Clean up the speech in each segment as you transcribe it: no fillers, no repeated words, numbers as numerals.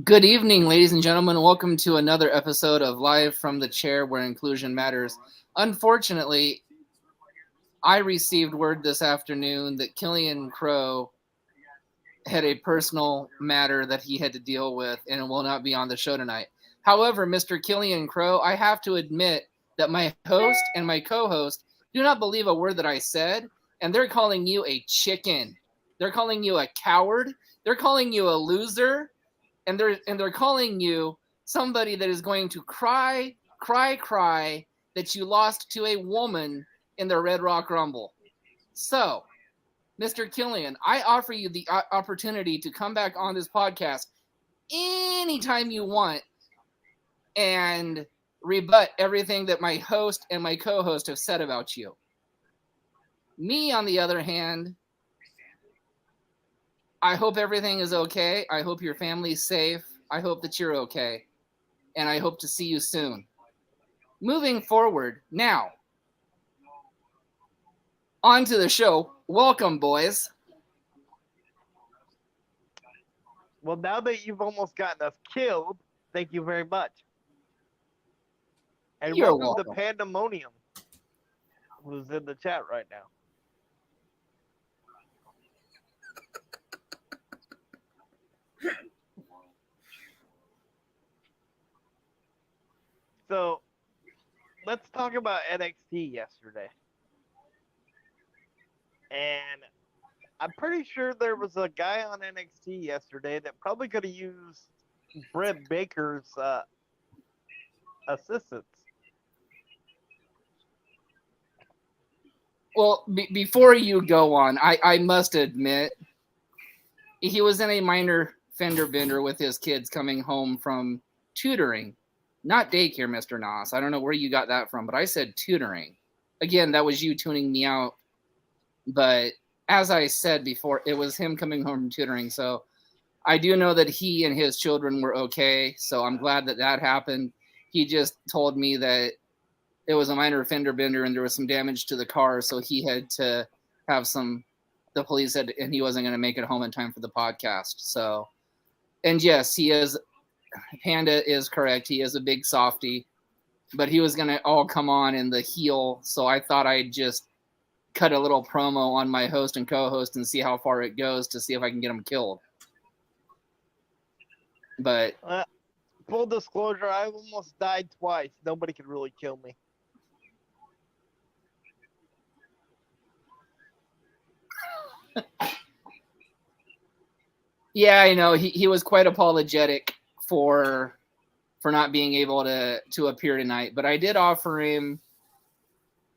Good evening, ladies and gentlemen. Welcome to another episode of Live from the Chair where inclusion matters. Unfortunately, I received word this afternoon that Killian Krowe had a personal matter that he had to deal with and will not be on the show tonight. However, Mr. Killian Krowe, I have to admit that my host and my co-host do not believe a word that I said, and they're calling you a chicken. They're calling you a coward. They're calling you a loser, and they're calling you somebody that is going to cry that you lost to a woman in the Red Rock Rumble. So, Mr. Killian, I offer you the opportunity to come back on this podcast anytime you want and rebut everything that my host and my co-host have said about you. Me, on the other hand, I hope everything is okay. I hope your family's safe. I hope that you're okay. And I hope to see you soon. Moving forward, now, on to the show. Welcome, boys. Well, now that you've almost gotten us killed, thank you very much. And You're welcome to welcome. Pandemonium, who's in the chat right now. So, let's talk about NXT yesterday. And I'm pretty sure there was a guy on NXT yesterday that probably could have used Britt Baker's assistance. Well, before you go on, I must admit, he was in a minor fender bender with his kids coming home from tutoring. Not daycare, Mr. Noss. I don't know where you got that from, but I said tutoring. Again, that was you tuning me out. But as I said before, it was him coming home from tutoring. So I do know that he and his children were okay. So I'm glad that that happened. He just told me that it was a minor fender bender and there was some damage to the car. So he had to have the police said, and he wasn't going to make it home in time for the podcast. So, and yes, he is, Panda is correct. He is a big softy, but he was going to all come on in the heel. So I thought I'd just cut a little promo on my host and co-host and see how far it goes to see if I can get him killed. But full disclosure, I almost died twice. Nobody could really kill me. yeah, I know he was quite apologetic for not being able to appear tonight, but I did offer him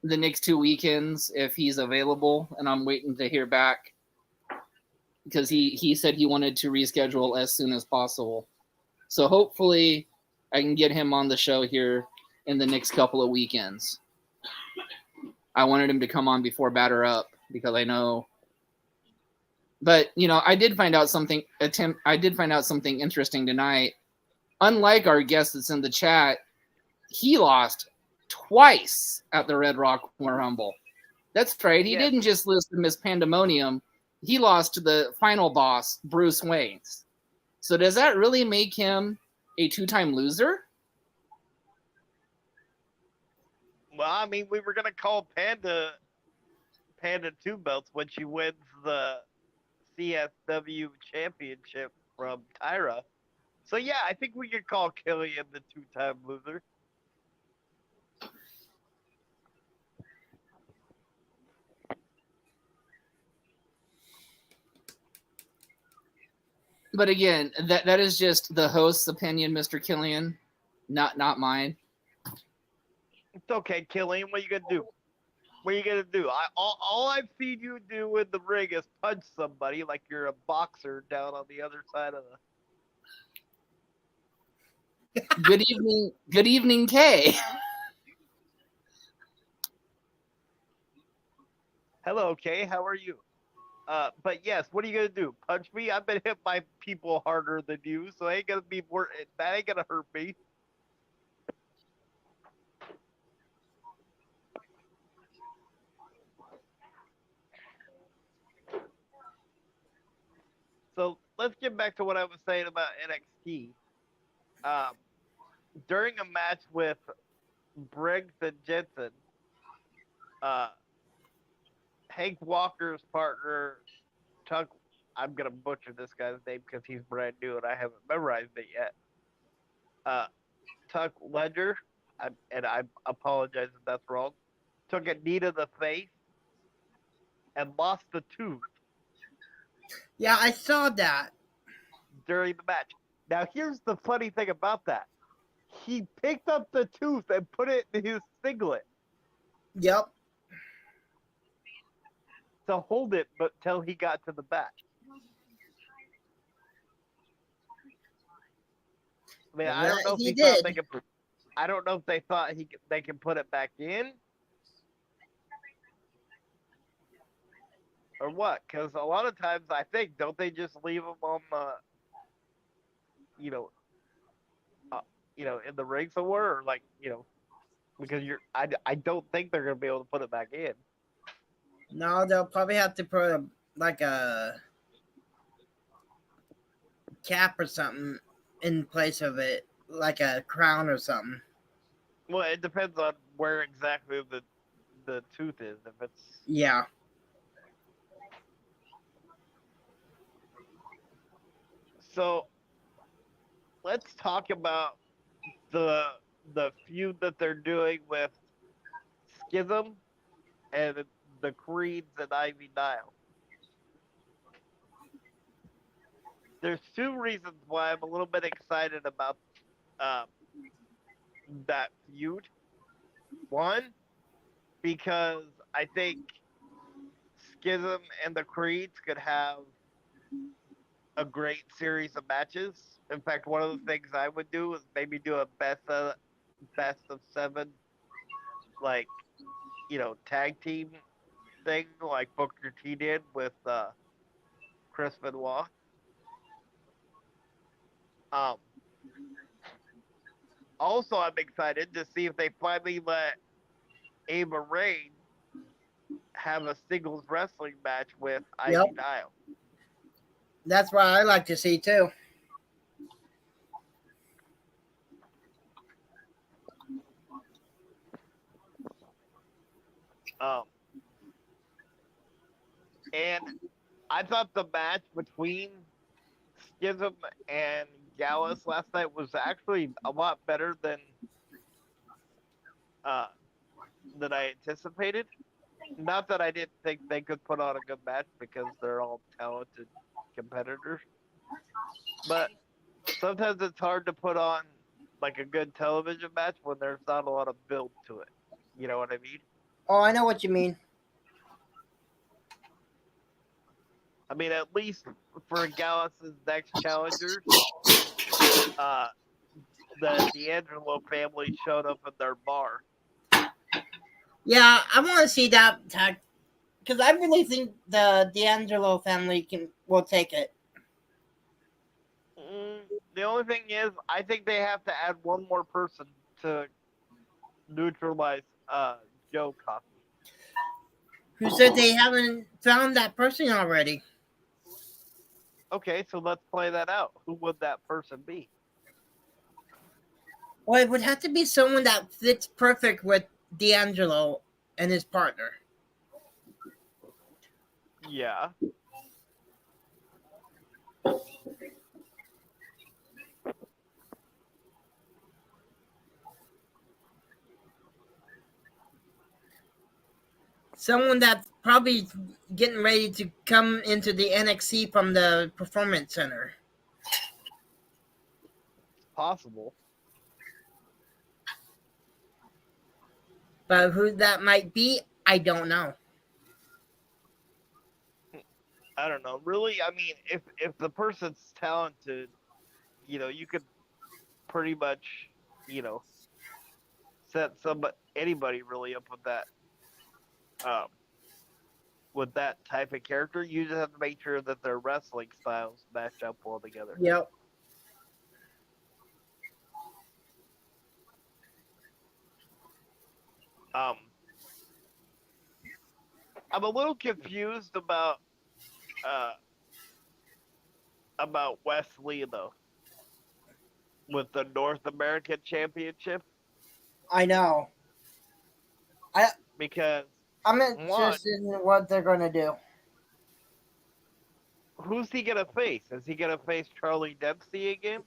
the next 2 weekends if he's available, and I'm waiting to hear back because he said he wanted to reschedule as soon as possible. So hopefully I can get him on the show here in the next couple of weekends. I wanted him to come on before Batter Up because I know. But I did find out something interesting tonight. Unlike our guest that's in the chat, he lost twice at the Red Rock Rumble. That's right. He didn't just lose to Miss Pandemonium. He lost to the final boss, Bruce Wayne. So does that really make him a two-time loser? Well, I mean, we were going to call Panda 2 belts when she wins the CSW championship from Tyra. So, yeah, I think we could call Killian the 2-time loser. But again, that is just the host's opinion, Mr. Killian, not mine. It's okay, Killian. What are you going to do? What are you going to do? All I've seen you do in the ring is punch somebody like you're a boxer down on the other side of the... Good evening, Kay. Hello, Kay. How are you? But yes, what are you gonna do? Punch me? I've been hit by people harder than you, so I ain't gonna be more. That ain't gonna hurt me. So let's get back to what I was saying about NXT. Um, During a match with Briggs and Jensen, uh, Hank Walker's partner, Chuck, I'm going to butcher this guy's name because he's brand new and I haven't memorized it yet. Uh, Tuck Ledger, and I apologize if that's wrong, took a knee to the face and lost the tooth Yeah, I saw that. during the match. Now, here's the funny thing about that. He picked up the tooth and put it in his singlet Yep. to hold it, but till he got to the back. I mean, I don't know if He he thought did. they could. I don't know if they thought they can put it back in, or what? Because a lot of times I think don't they just leave them on the, you know, uh, in the ring somewhere, or like because I don't think they're gonna be able to put it back in. No, they'll probably have to put like a cap or something in place of it, like a crown or something. Well, it depends on where exactly the tooth is. If it's Yeah. so, let's talk about the the feud that they're doing with Schism and the Creeds and Ivy Nile. There's two reasons why I'm a little bit excited about um, that feud. One, because I think Schism and the Creeds could have a great series of matches. In fact, one of the things I would do is maybe do a best of seven, like tag team thing, like Booker T did with Chris Benoit. Um, Also, I'm excited to see if they finally let Ava Rain have a singles wrestling match with Yep. Ivy Nile. That's what I like to see too. Um, and I thought the match between Schism and Gallus last night was actually a lot better uh, than I anticipated. Not that I didn't think they could put on a good match because they're all talented competitors, but sometimes it's hard to put on like a good television match when there's not a lot of build to it. You know what I mean? Oh, I know what you mean. I mean, at least for Gallus's next challengers, uh, the D'Angelo family showed up at their bar. Yeah, I want to see that because I really think the D'Angelo family will take it. Mm, the only thing is, I think they have to add one more person to neutralize Joe Coffey. Who said they haven't found that person already? Okay, so let's play that out. Who would that person be? Well, it would have to be someone that fits perfect with D'Angelo and his partner. Yeah. Someone that's probably getting ready to come into the NXT from the Performance Center. Possible. But who that might be, I don't know. I don't know. Really, I mean, if the person's talented, you could pretty much, you know, set anybody really up um with that type of character. You just have to make sure that their wrestling styles match up well together. Yep. Um, I'm a little confused about uh about Wesley though with the North American Championship I know. I because I'm one, interested in what they're gonna do. who's he gonna face? Is he gonna face Charlie Dempsey again,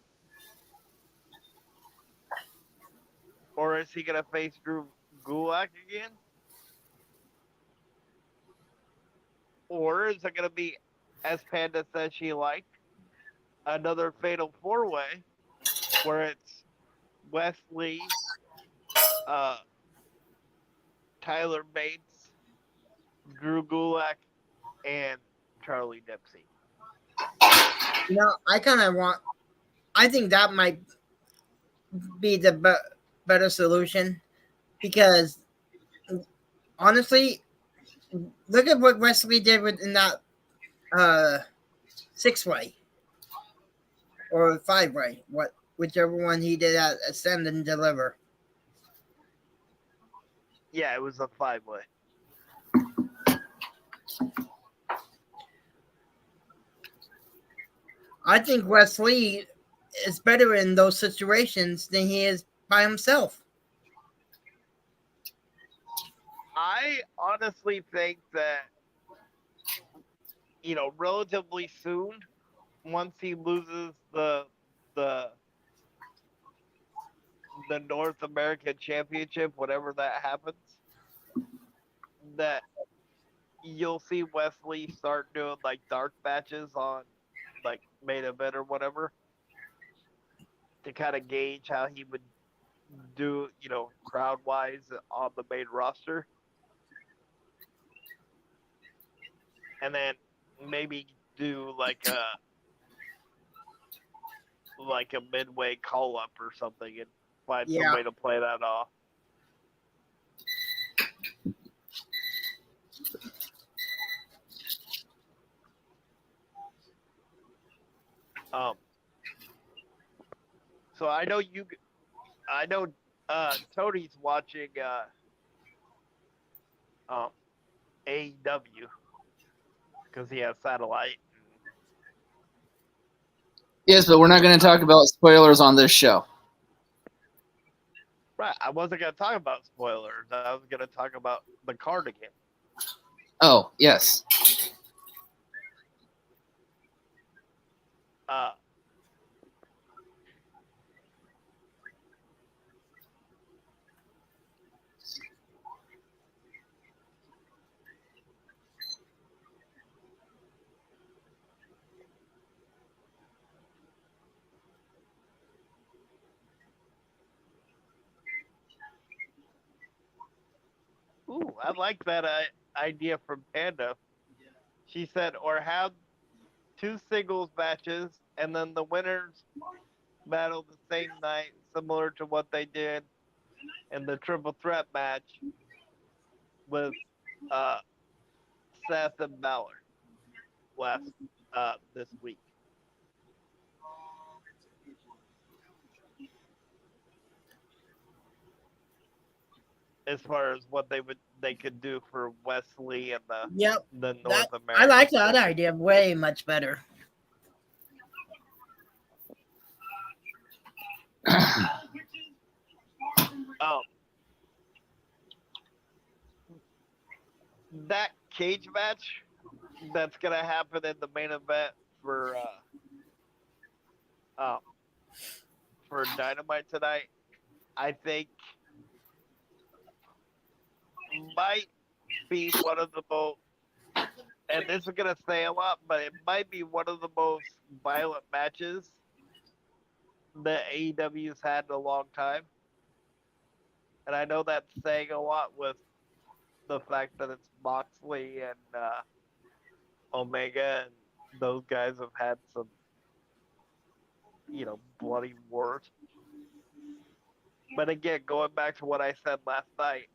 or is he gonna face Drew Gulak again, or is it gonna be, as Panda says she liked, another Fatal Four Way where it's Wesley, uh, Tyler Bates, Drew Gulak, and Charlie Dempsey. I kind of want. I think that might be the better solution because honestly, look at what Wesley did in that uh 6-way or 5-way, whichever one he did at Ascend and Deliver. Yeah, it was a 5-way. I think Wesley is better in those situations than he is by himself. I honestly think that, relatively soon, once he loses the the North American Championship, whatever that happens, that you'll see Wesley start doing like dark matches on like main event or whatever to kind of gauge how he would do, crowd wise on the main roster, and then maybe do like a midway call up or something and find some Yeah. way to play that off. Um, so I know Tony's watching um AEW because he has satellite. Yes, but we're not going to talk about spoilers on this show. Right, I wasn't gonna talk about spoilers. I was gonna talk about the card again. Oh, yes. Uh, ooh, I like that idea from Panda. She said, or have two singles matches and then the winners battle the same night, similar to what they did in the triple threat match with uh, Seth and Balor last this week. As far as what they could do for Wesley and Yep. the That North I American like that idea way much better. Um, that cage match that's gonna happen in the main event uh, for Dynamite tonight, I think might be one of the most, and this is gonna say a lot, but it might be one of the most violent matches that AEW's had in a long time. And I know that's saying a lot with the fact that it's Moxley and Omega, and those guys have had some, bloody wars. But again, going back to what I said last night,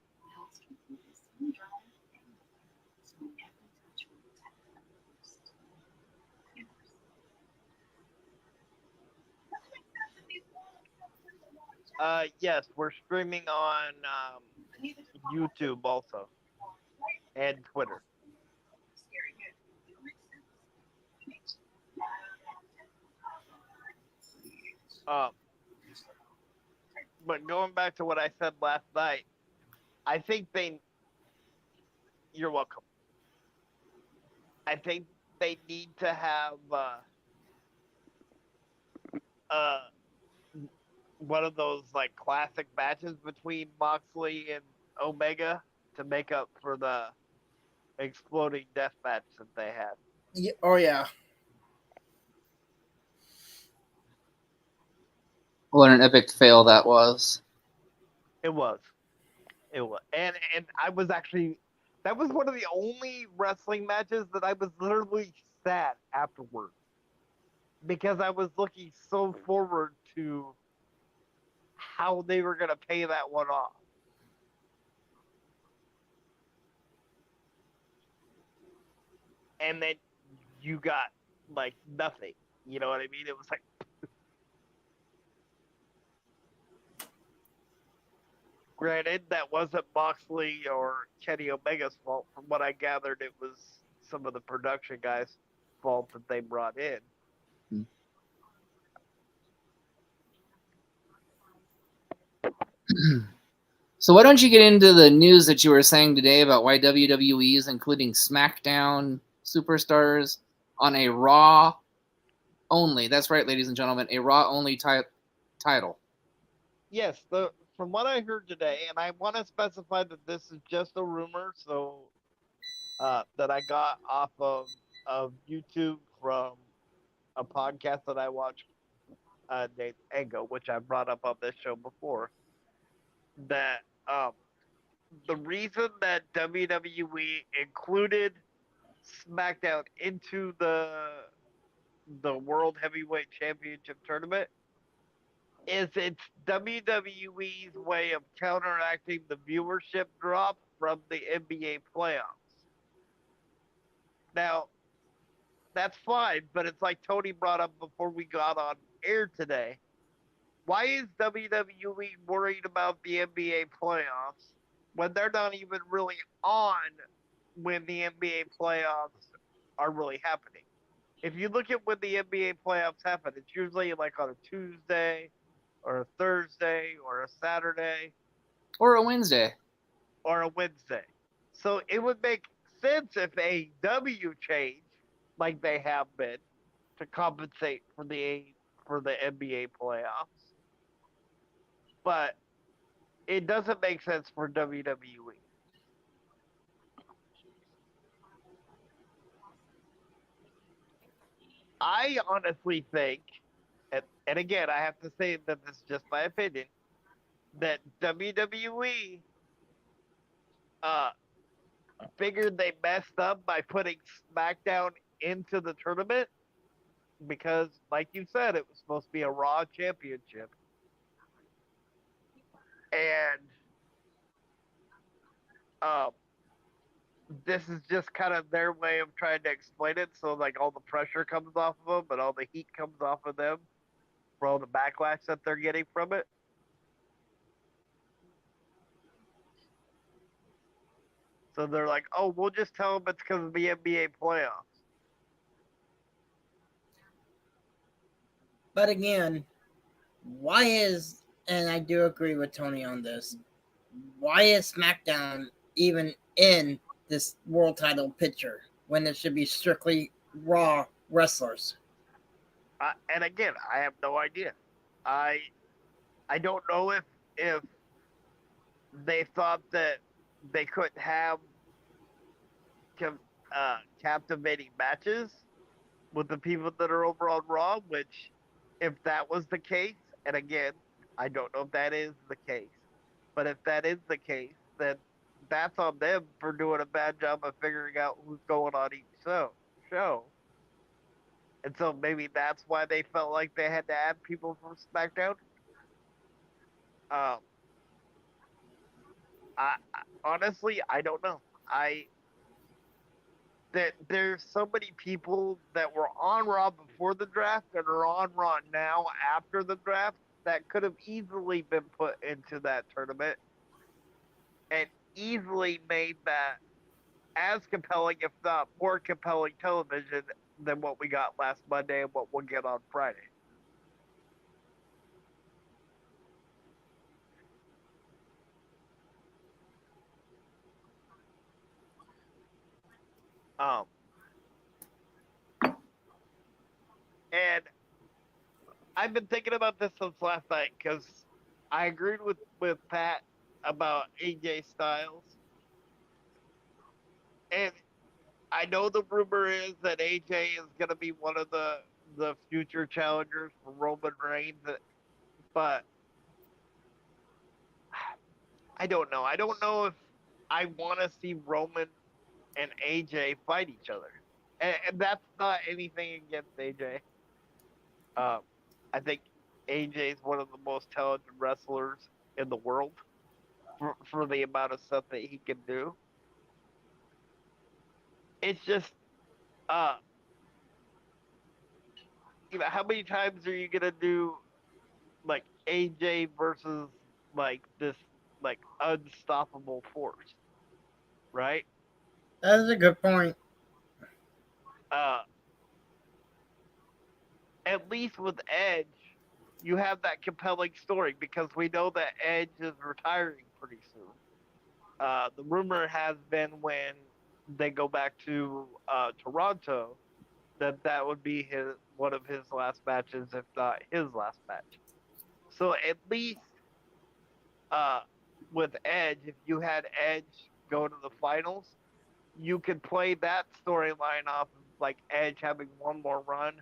yes, we're streaming on YouTube also and Twitter. Um, but going back to what I said last night, I think they. You're welcome. I think they need to have uh, one of those like classic matches between Moxley and Omega to make up for the exploding death match that they had. Yeah, oh yeah. What an epic fail that was. It was. It was. And I was actually that was one of the only wrestling matches that I was literally sad afterwards. Because I was looking so forward to how they were gonna pay that one off. And then you got like nothing. You know what I mean? It was like granted that wasn't Moxley or Kenny Omega's fault. From what I gathered, it was some of the production guys' fault that they brought in. So why don't you get into the news that you were saying today about why WWE is including SmackDown superstars on a Raw only? That's right, ladies and gentlemen, a Raw only title. Yes, from what I heard today, and I want to specify that this is just a rumor, so that I got off of YouTube from a podcast that I watched named Ego, which I brought up on this show before. That the reason that WWE included SmackDown into the World Heavyweight Championship tournament is it's WWE's way of counteracting the viewership drop from the NBA playoffs. Now, that's fine, but it's like Tony brought up before we got on air today. Why is WWE worried about the NBA playoffs when they're not even really on when the NBA playoffs are really happening? If you look at when the NBA playoffs happen, it's usually like on a Tuesday or a Thursday or a Saturday Or a Wednesday. or a Wednesday. So it would make sense if AEW changed like they have been to compensate for the NBA playoffs. But it doesn't make sense for WWE. I honestly think, and again, I have to say that this is just my opinion, that WWE uh, figured they messed up by putting SmackDown into the tournament because, like you said, it was supposed to be a Raw championship. And um, this is just kind of their way of trying to explain it. So, like, all the pressure comes off of them and all the heat comes off of them for all the backlash that they're getting from it. So they're like, oh, we'll just tell them it's because of the NBA playoffs. But again, why is, and I do agree with Tony on this, why is SmackDown even in this world title picture when it should be strictly Raw wrestlers? And again, I have no idea. I I don't know if they thought that they couldn't have captivating matches with the people that are over on Raw. Which, if that was the case, and again, I don't know if that is the case, but if that is the case, then that's on them for doing a bad job of figuring out who's going on each show. And so maybe that's why they felt like they had to add people from SmackDown. Um, I honestly I don't know. I that there's so many people that were on Raw before the draft and are on Raw now after the draft that could have easily been put into that tournament and easily made that as compelling, if not more compelling, television than what we got last Monday and what we'll get on Friday. Um, and I've been thinking about this since last night because I agreed with Pat about AJ Styles, and I know the rumor is that AJ is going to be one of the future challengers for Roman Reigns, but I don't know. I don't know if I want to see Roman and AJ fight each other, and that's not anything against AJ. Um, I think AJ is one of the most talented wrestlers in the world for the amount of stuff that he can do. It's just, uh, how many times are you gonna do like AJ versus like this like unstoppable force, right? That is a good point. Uh, at least with Edge, you have that compelling story because we know that Edge is retiring pretty soon. The rumor has been when they go back to Toronto that that would be his one of his last matches, if not his last match. So at least uh, with Edge, if you had Edge go to the finals, you could play that storyline off of like Edge having one more run,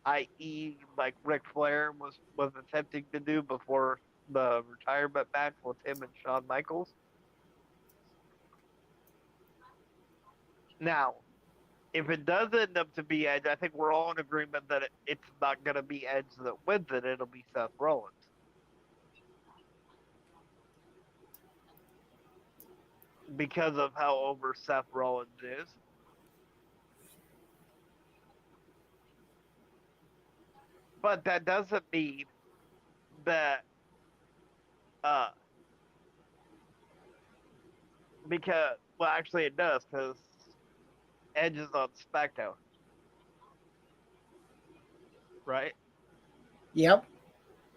i.e., like Ric Flair was attempting to do before the retirement match with him and Shawn Michaels. Now, if it does end up to be Edge, I think we're all in agreement that it's not going to be Edge that wins it. It'll be Seth Rollins. Because of how over Seth Rollins is. But that doesn't mean that uh because well actually it does because Edge is on SmackDown, right? Yep.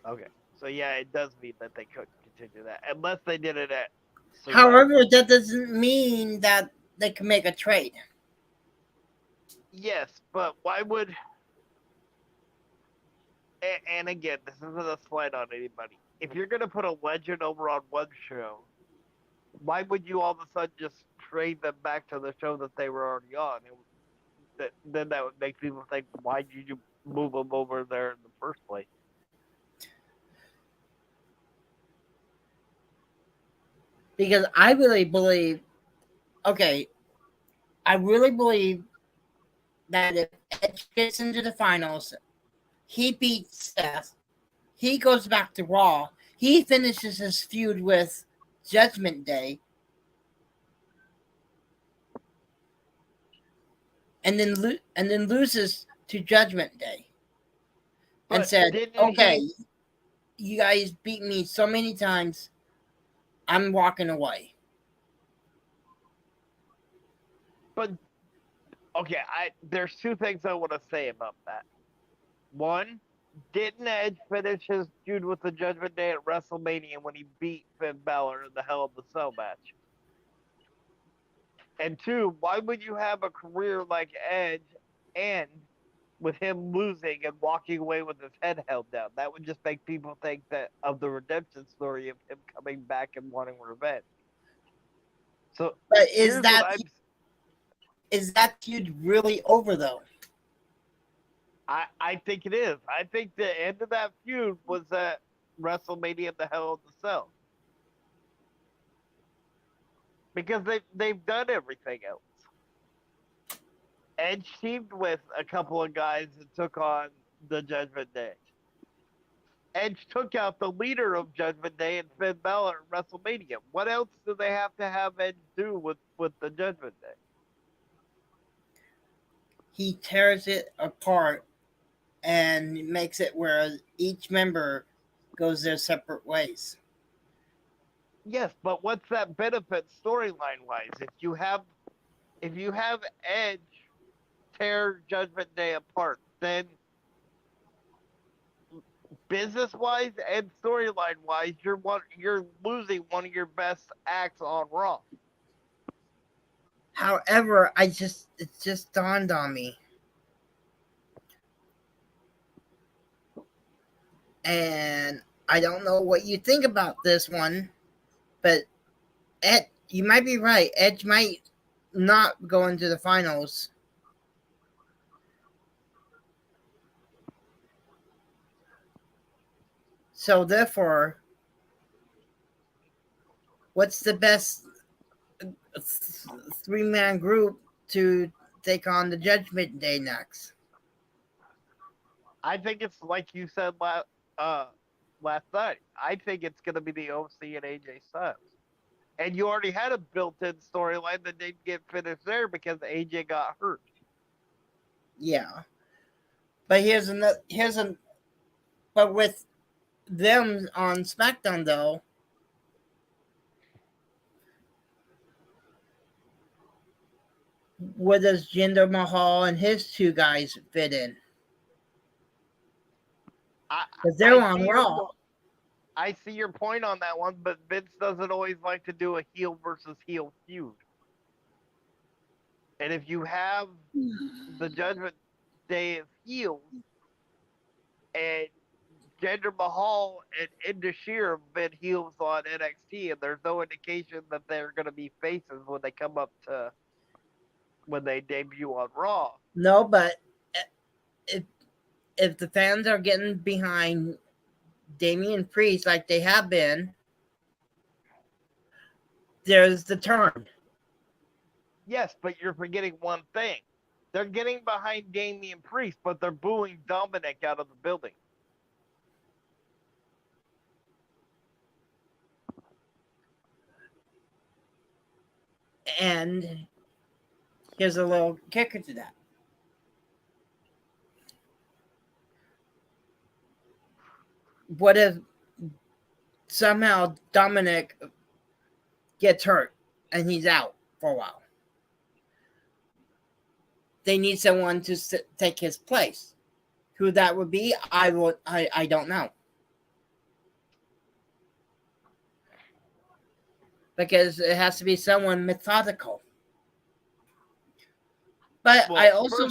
Okay. So yeah, it does mean that they couldn't continue that unless they did it at Survivor. However, that doesn't mean that they can make a trade. Yes, but why would and again, this isn't a slight on anybody. If you're gonna put a legend over on one show, why would you all of a sudden just trade them back to the show that they were already on? Then that would make people think, why did you move them over there in the first place? Because I really believe, okay, I really believe that if Edge gets into the finals, he beats Seth, he goes back to Raw, he finishes his feud with Judgment Day, and then loses to Judgment Day, and But said, didn't "Okay, he? you guys beat me so many times, I'm walking away." But okay, I there's two things I want to say about that. One, didn't Edge finish his feud with the Judgment Day at WrestleMania when he beat Finn Balor in the Hell in the Cell match? And two, why would you have a career like Edge end with him losing and walking away with his head held down? That would just make people think that of the redemption story of him coming back and wanting revenge. So But here's what I'm. is that feud really over though? I think it is. I think the end of that feud was at WrestleMania in the Hell in the Cell. Because they've done everything else. Edge teamed with a couple of guys that took on the Judgment Day. Edge took out the leader of Judgment Day and Finn Balor at WrestleMania. What else do they have to have Edge do with the Judgment Day? He tears it apart and makes it where each member goes their separate ways. Yes, but what's that benefit storyline wise? If you have Edge tear Judgment Day apart, then business wise and storyline wise, you're losing one of your best acts on Raw. However, it just dawned on me. And I don't know what you think about this one, but Ed, you might be right. Edge might not go into the finals. So therefore, what's the best 3-man group to take on the Judgment Day next? I think it's like you said last night. I think it's going to be the OC and AJ Styles. And you already had a built-in storyline that didn't get finished there because AJ got hurt. Yeah, but but with them on SmackDown though, where does Jinder Mahal and his two guys fit in? Because they're on Raw. I see your point on that one, but Vince doesn't always like to do a heel versus heel feud. And if you have the Judgment Day of heels and Jinder Mahal and Indus Sher have been heels on NXT, and there's no indication that they're going to be faces when they debut on Raw. No, but if the fans are getting behind Damian Priest like they have been, there's the turn. Yes, but you're forgetting one thing. They're getting behind Damian Priest, but they're booing Dominic out of the building. And here's a little kicker to that. What if somehow Dominic gets hurt and he's out for a while? They need someone to take his place. Who that would be, I don't know. Because it has to be someone methodical. But I also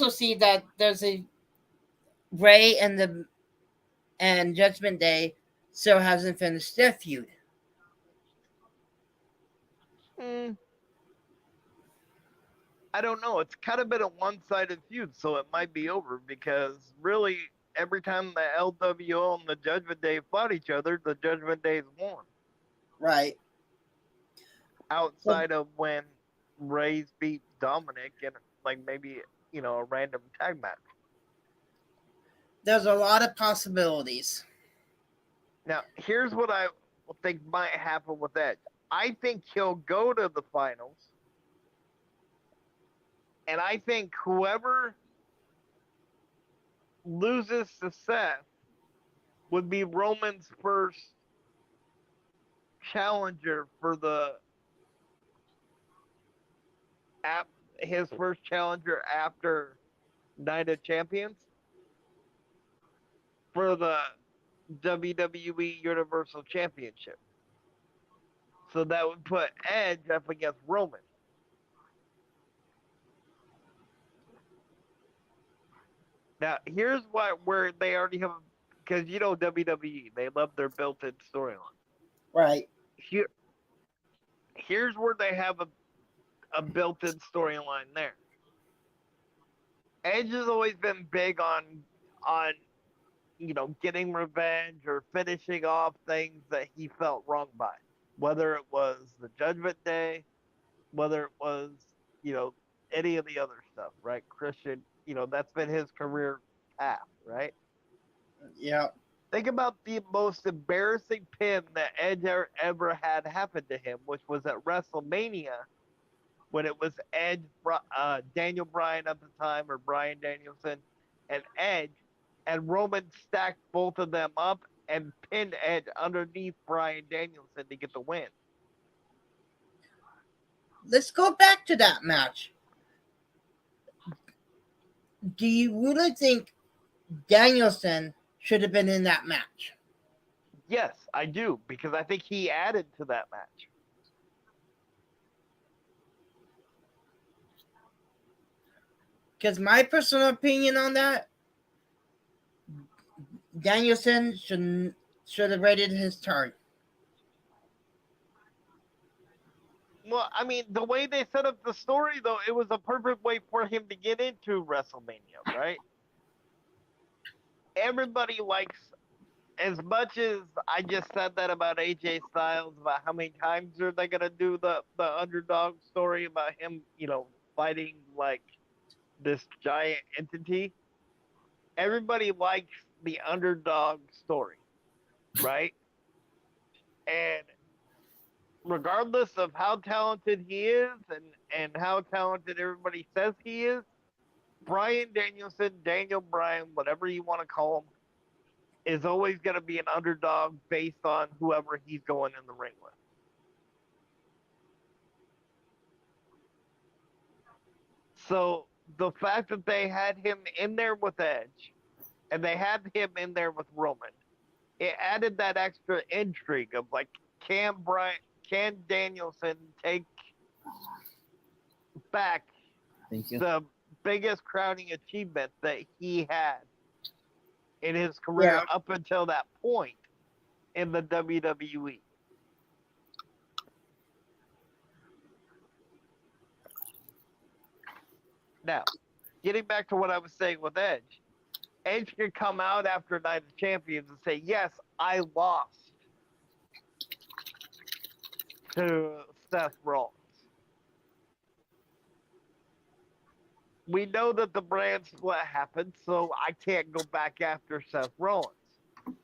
see that there's a Ray and Judgment Day still hasn't finished their feud. I don't know. It's kind of been a one-sided feud, so it might be over because really every time the LWO and the Judgment Day fought each other, the Judgment Days won. Right. Outside of when Ray's beat Dominic in like maybe, a random tag match. There's a lot of possibilities. Now, here's what I think might happen with Edge. I think he'll go to the finals. And I think whoever loses to Seth would be Roman's first challenger his first challenger after Night of Champions for the WWE Universal Championship. So that would put Edge up against Roman. Now, here's where they already have, because WWE, they love their built-in storyline. Right. Here's where they have a built-in storyline there. Edge has always been big on getting revenge or finishing off things that he felt wrong by. Whether it was the Judgment Day, whether it was, any of the other stuff, right? Christian, that's been his career path, right? Yeah. Think about the most embarrassing pin that Edge ever had happen to him, which was at WrestleMania when it was Edge, Daniel Bryan at the time, or Bryan Danielson, and Edge, and Roman stacked both of them up and pinned Edge underneath Bryan Danielson to get the win. Let's go back to that match. Do you really think Danielson should have been in that match? Yes, I do, because I think he added to that match. Because my personal opinion on that, Danielson should have rated his turn. Well, I mean, the way they set up the story, though, it was a perfect way for him to get into WrestleMania, right? Everybody likes, as much as I just said that about AJ Styles, about how many times are they gonna do the underdog story about him, fighting like this giant entity. Everybody likes the underdog story, right? And regardless of how talented he is and how talented everybody says he is, Brian Danielson, Daniel Bryan, whatever you want to call him, is always going to be an underdog based on whoever he's going in the ring with. So the fact that they had him in there with Edge and they had him in there with Roman, it added that extra intrigue of like, can Danielson take back the biggest crowning achievement that he had in his career up until that point in the WWE? Now, getting back to what I was saying with Edge, Edge can come out after Night of Champions and say, yes, I lost to Seth Rollins. We know that the brand split happened, so I can't go back after Seth Rollins,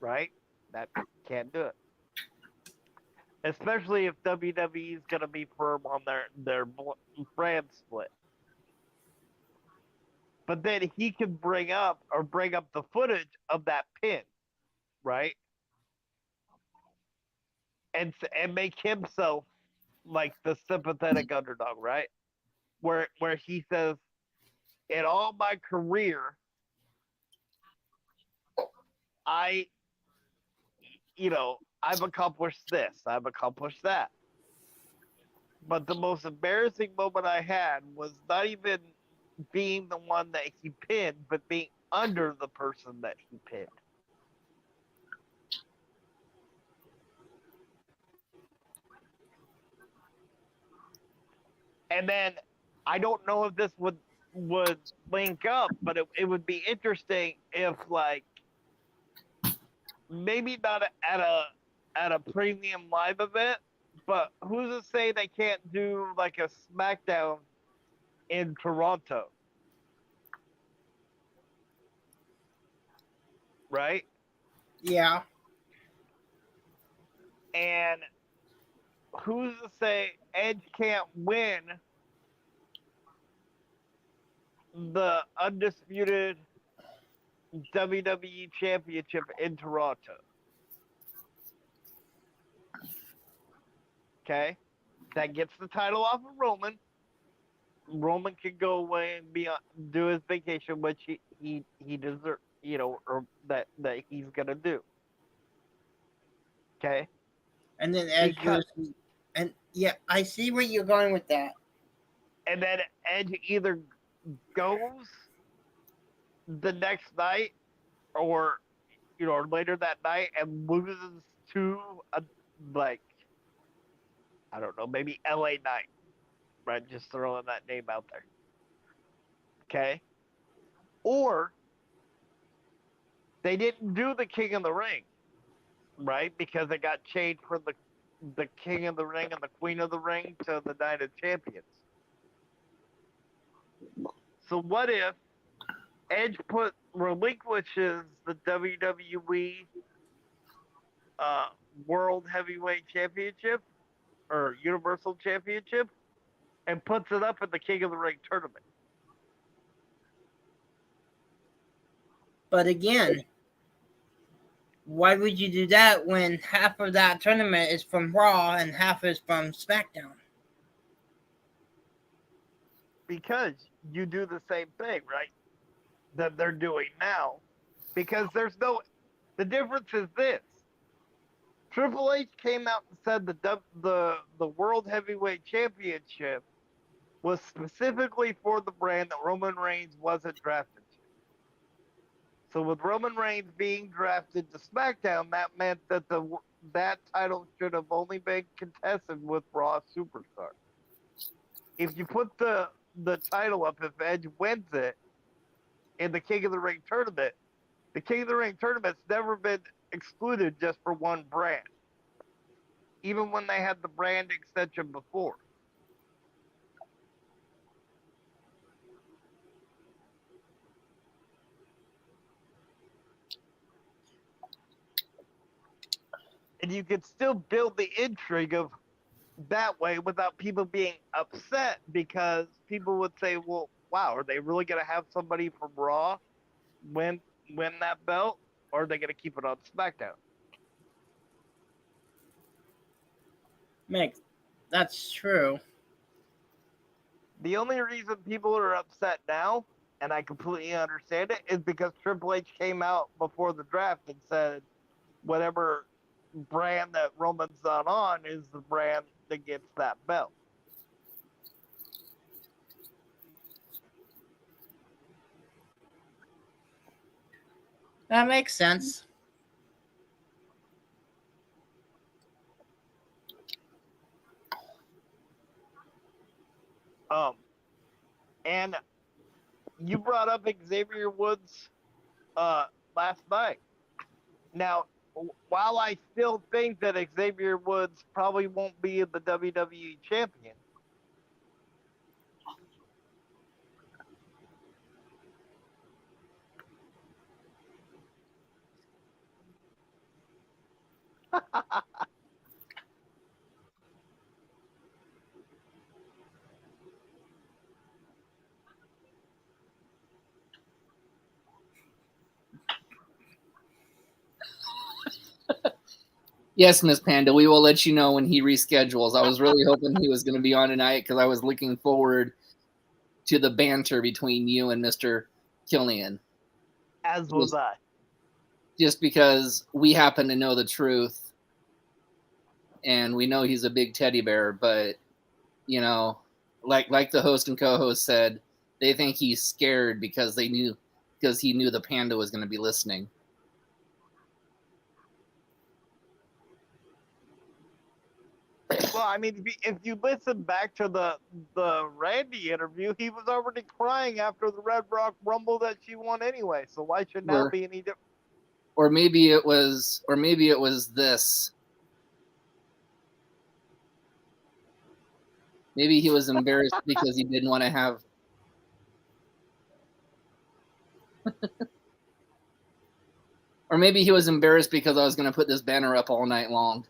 right? That can't do it. Especially if WWE is going to be firm on their brand split. But then he can bring up the footage of that pin, right? And make himself like the sympathetic underdog, right? Where he says, in all my career, I've accomplished this, I've accomplished that. But the most embarrassing moment I had was not even being the one that he pinned, but being under the person that he pinned. And then I don't know if this would link up, but it would be interesting if, like, maybe not at a premium live event, but who's to say they can't do like a SmackDown in Toronto, right? Yeah. And who's to say Edge can't win the undisputed WWE Championship in Toronto? Okay, that gets the title off of Roman. Roman can go away and do his vacation, which he deserves, or that he's gonna do. Okay. And then Edge loses. And yeah, I see where you're going with that. And then Edge either goes the next night or later that night and loses to I don't know, maybe LA Knight, right? Just throwing that name out there. Okay. Or they didn't do the King of the Ring, right? Because it got changed from the King of the Ring and the Queen of the Ring to the Night of Champions. So what if Edge relinquishes the WWE World Heavyweight Championship or Universal Championship and puts it up in the King of the Ring tournament? But again, why would you do that when half of that tournament is from Raw and half is from SmackDown? Because you do the same thing, right? That they're doing now. Because the difference is this. Triple H came out and said the World Heavyweight Championship was specifically for the brand that Roman Reigns wasn't drafted to. So with Roman Reigns being drafted to SmackDown, that meant that that title should have only been contested with Raw Superstar. If you put the title up, if Edge wins it in the King of the Ring tournament, the King of the Ring tournament's never been excluded just for one brand, even when they had the brand extension before. And you could still build the intrigue of that way without people being upset, because people would say, well, wow, are they really going to have somebody from Raw win that belt, or are they going to keep it on SmackDown? Mick, that's true. The only reason people are upset now, and I completely understand it, is because Triple H came out before the draft and said whatever brand that Roman's not on is the brand that gets that belt. That makes sense. And you brought up Xavier Woods last night. Now, while I still think that Xavier Woods probably won't be the WWE champion, Yes, Miss Panda, we will let you know when he reschedules. I was really hoping he was going to be on tonight because I was looking forward to the banter between you and Mr. Killian. as was I. Just because we happen to know the truth and we know he's a big teddy bear, but, you know, like the host and co-host said, they think he's scared because he knew the panda was going to be listening. Well, I mean, if you listen back to the Randy interview, he was already crying after the Red Rock Rumble that she won anyway. So why should now be any different? Or maybe it was this. Maybe he was embarrassed because he didn't want to have. Or maybe he was embarrassed because I was going to put this banner up all night long.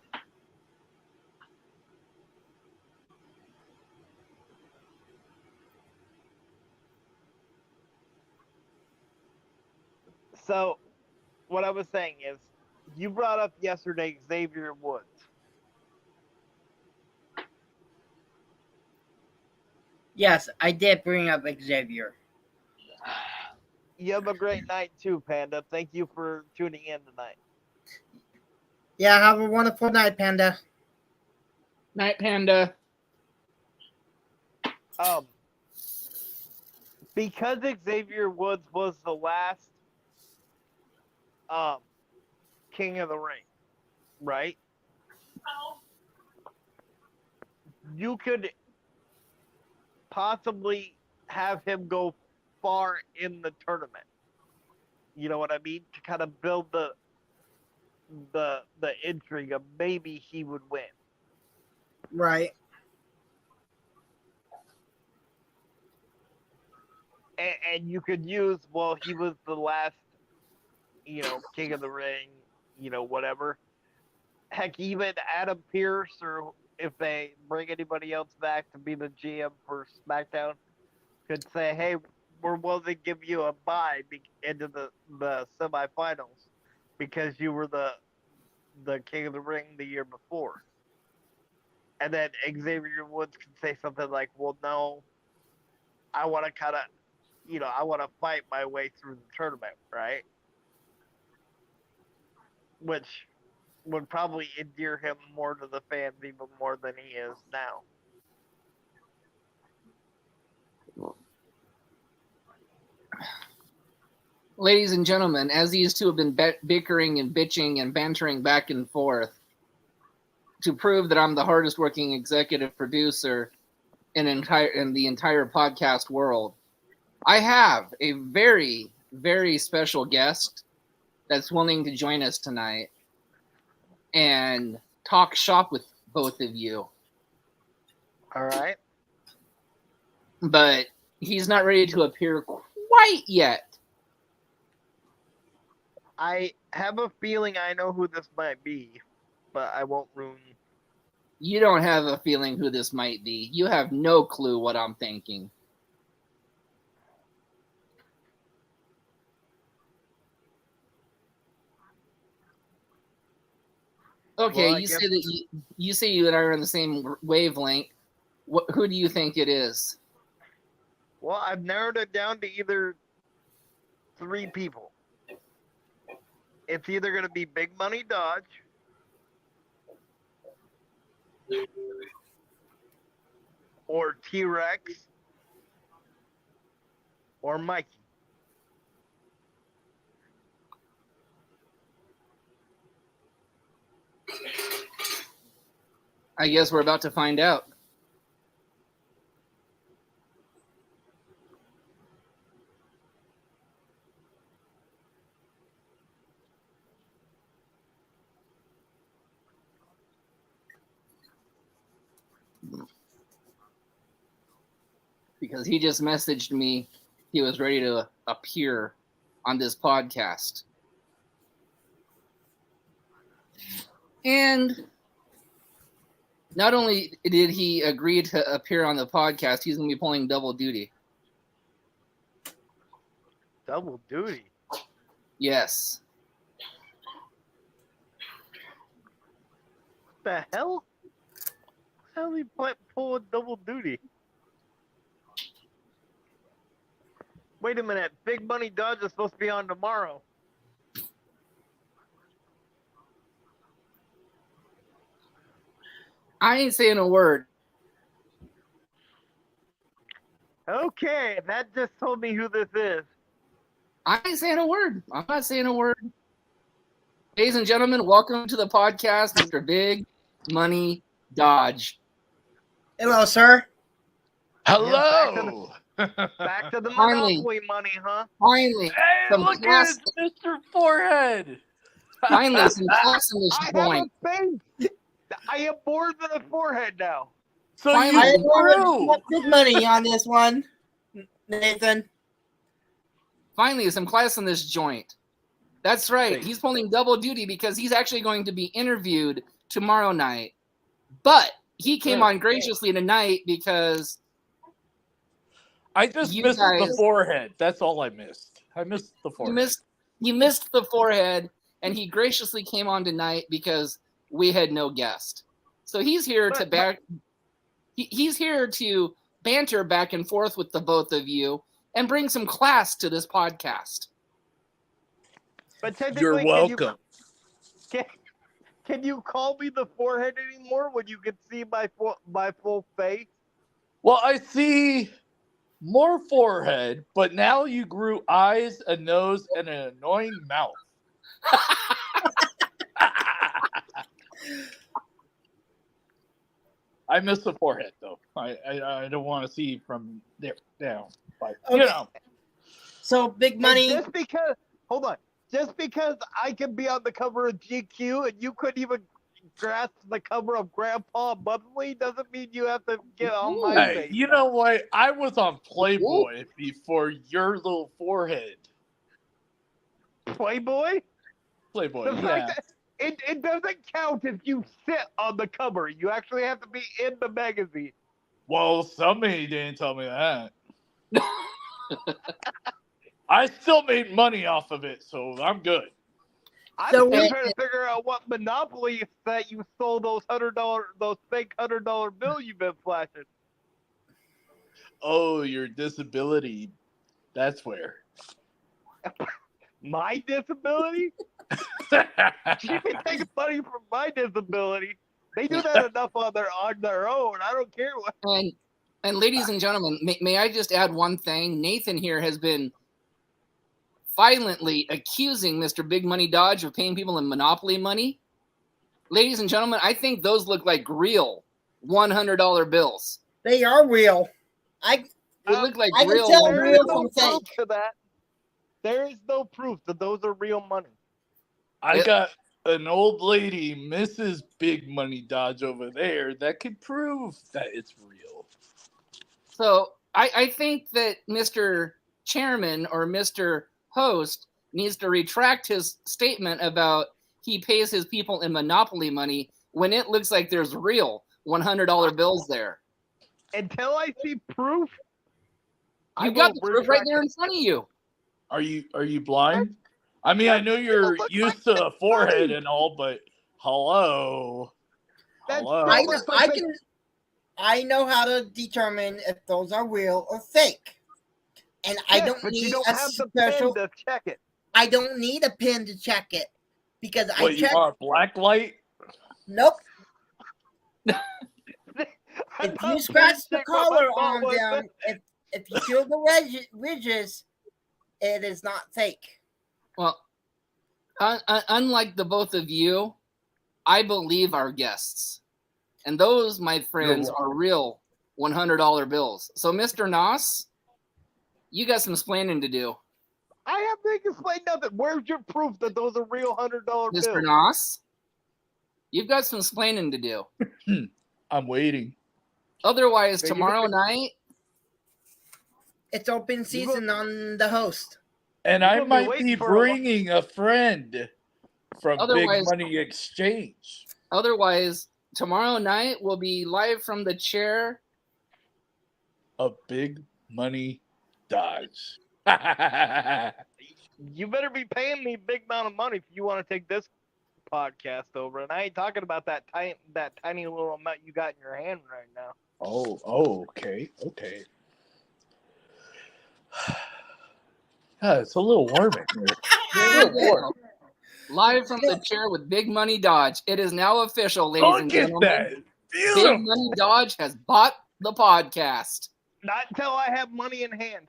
So, what I was saying is, you brought up yesterday Xavier Woods. Yes, I did bring up Xavier. You have a great night too, Panda. Thank you for tuning in tonight. Yeah, have a wonderful night, Panda. Night, Panda. Because Xavier Woods was the last King of the Ring, right? You could possibly have him go far in the tournament. You know what I mean? To kind of build the intrigue of maybe he would win. Right. And you could use, well, he was the last, King of the Ring, whatever. Heck, even Adam Pearce, or if they bring anybody else back to be the GM for SmackDown, could say, hey, we're willing to give you a bye into the semifinals because you were the King of the Ring the year before. And then Xavier Woods can say something like, well, no, I want to kind of, I want to fight my way through the tournament, right? Which would probably endear him more to the fans even more than he is now. ladies and gentlemen, as these two have been bickering and bitching and bantering back and forth to prove that I'm the hardest working executive producer in the entire podcast world, I have a very, very special guest that's willing to join us tonight and talk shop with both of you. All right. But he's not ready to appear quite yet. I have a feeling I know who this might be, but I won't ruin. You don't have a feeling who this might be. You have no clue what I'm thinking. Okay, Well, you say that you say you and I are on the same wavelength. Who do you think it is? Well, I've narrowed it down to either 3 people. It's either going to be Big Money Dodge, or T-Rex, or Mikey. I guess we're about to find out. Because he just messaged me he was ready to appear on this podcast. And not only did he agree to appear on the podcast, he's going to be pulling double duty. Double duty? Yes. What the hell? How did he pull a double duty? Wait a minute. Big Money Dodge is supposed to be on tomorrow. I ain't saying a word. Okay, that just told me who this is. I ain't saying a word. I'm not saying a word. Ladies and gentlemen, welcome to the podcast, Mr. Big Money Dodge. Hello, sir. Hello. Back to the Finally. Monopoly money, huh? Finally, Hey, some look class, at it, Mr. Forehead. finally, some class in this I joint. have a face. I am more than a forehead now. So Finally. I you had grew. big money on this one, Nathan. Finally, some class in this joint. That's right. He's pulling double duty because he's actually going to be interviewed tomorrow night. But he came on graciously tonight because I just You missed the guys- forehead. That's all I missed. I missed the forehead. you missed the forehead, and he graciously came on tonight because we had no guest. So he's here to he's here to banter back and forth with the both of you and bring some class to this podcast. But technically, You're welcome. Can you call me the forehead anymore when you can see my full face? Well, I see more forehead, but now you grew eyes, a nose, and an annoying mouth. I miss the forehead, though. I don't want to see from there down. But, you Okay. know. So big money. And just because I can be on the cover of GQ and you couldn't even grasp the cover of Grandpa Monthly doesn't mean you have to get on my Hey, face. you know what? I was on Playboy before your little forehead. Playboy? Playboy, The yeah. fact that it doesn't count if you sit on the cover. You actually have to be in the magazine. Well, somebody didn't tell me that. I still made money off of it, so I'm good. I'm So still we- trying to figure out what monopoly that you stole those fake $100 bill you've been flashing. Oh, your disability. That's where. My disability? You can take money from my disability. They do that enough on their own. I don't care what. And ladies and gentlemen, may I just add one thing? Nathan here has been violently accusing Mr. Big Money Dodge of paying people in Monopoly money. Ladies and gentlemen, I think those look like real $100 bills. They are real. They look like I can real tell There real is $100 no from bills. proof fake. to that. There is no proof that those are real money. I Yep. got an old lady, Mrs. Big Money Dodge over there, that could prove that it's real. So I think that Mr. Chairman or Mr. Host needs to retract his statement about he pays his people in Monopoly money when it looks like there's real $100 bills there. Until I see proof, I You've got will the proof right retract there it. in front of you. Are you blind? I mean, I know That you're looks used like to a forehead money. and all, but hello. That Hello. still looks like I know how to determine if those are real or fake. And I yes, don't but you need don't a have the special pen to check it. I don't need a pin to check it. Because I What, you checked. want a black light? Nope. I'm If not you scratch the saying what my color thought on was. them, if you feel the ridges, it is not fake. Well, unlike the both of you, I believe our guests. And those, my friends, wrong. are real $100 bills. So, Mr. Noss, you got some explaining to do. I haven't explained nothing. Where's your proof that those are real $100 bills? Mr. Noss, you've got some explaining to do. I'm waiting. Otherwise, Thank you. tomorrow night, It's open season on the host. And You're I gonna be might waiting be for a bringing a friend from Big Otherwise- Money Exchange. tomorrow night we'll be live from the chair. A Big Money Dodge. You better be paying me a big amount of money if you want to take this podcast over. And I ain't talking about that tiny little amount you got in your hand right now. Oh, okay. It's a little warm in here. There you go. Live from the chair with Big Money Dodge. It is now official, ladies and Look at gentlemen. that. Big Beautiful. Money Dodge has bought the podcast. Not until I have money in hand.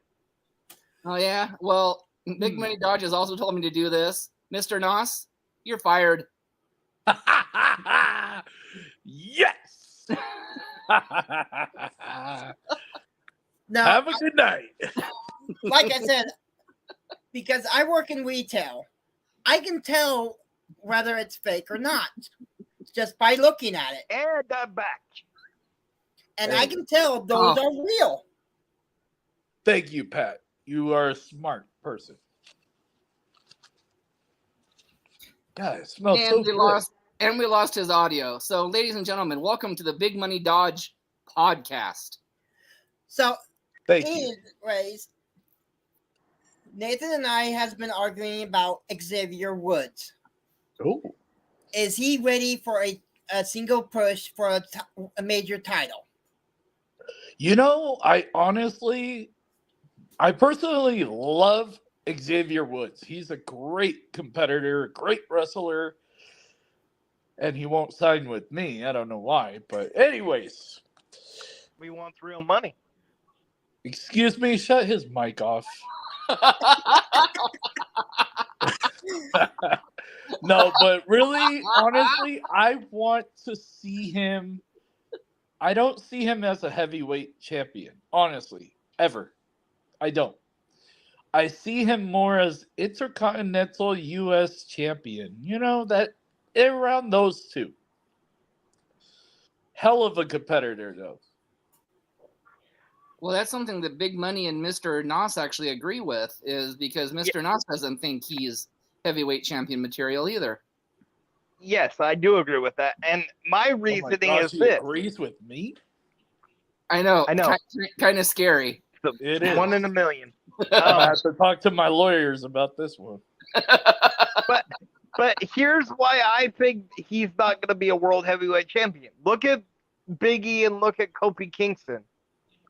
Oh, yeah? Well, Big Money Dodge has also told me to do this. Mr. Noss, you're fired. Yes. Now, Have a good night. like I said, because I work in retail, I can tell whether it's fake or not just by looking at it. And I'm back. And Hey. I can tell those are real. Thank you, Pat. You are a smart person. God, it smells And so we good. lost his audio. So, ladies and gentlemen, welcome to the Big Money Dodge podcast. So, Thank you. anyways, Nathan and I has been arguing about Xavier Woods. Oh, Is he ready for a single push for a major title? you know, I personally love Xavier Woods. He's a great competitor, a great wrestler, and he won't sign with me. I don't know why, but anyways, We want real money. excuse me, shut his mic off. No, but really, honestly, I want to see him. I don't see him as a heavyweight champion, honestly, ever. I don't. I see him more as Intercontinental U.S. champion. You know, that around those two. Hell of a competitor, though. Well, that's something that Big Money and Mr. Noss actually agree with, is because Mr. Noss doesn't think he's heavyweight champion material either. Yes, I do agree with that. And my Oh my reasoning gosh, is he this. agrees with me? I know. I know. Kind of scary. It is. 1 in a million. I'm going to have to talk to my lawyers about this one. But here's why I think he's not going to be a world heavyweight champion. Look at Big E and look at Kofi Kingston,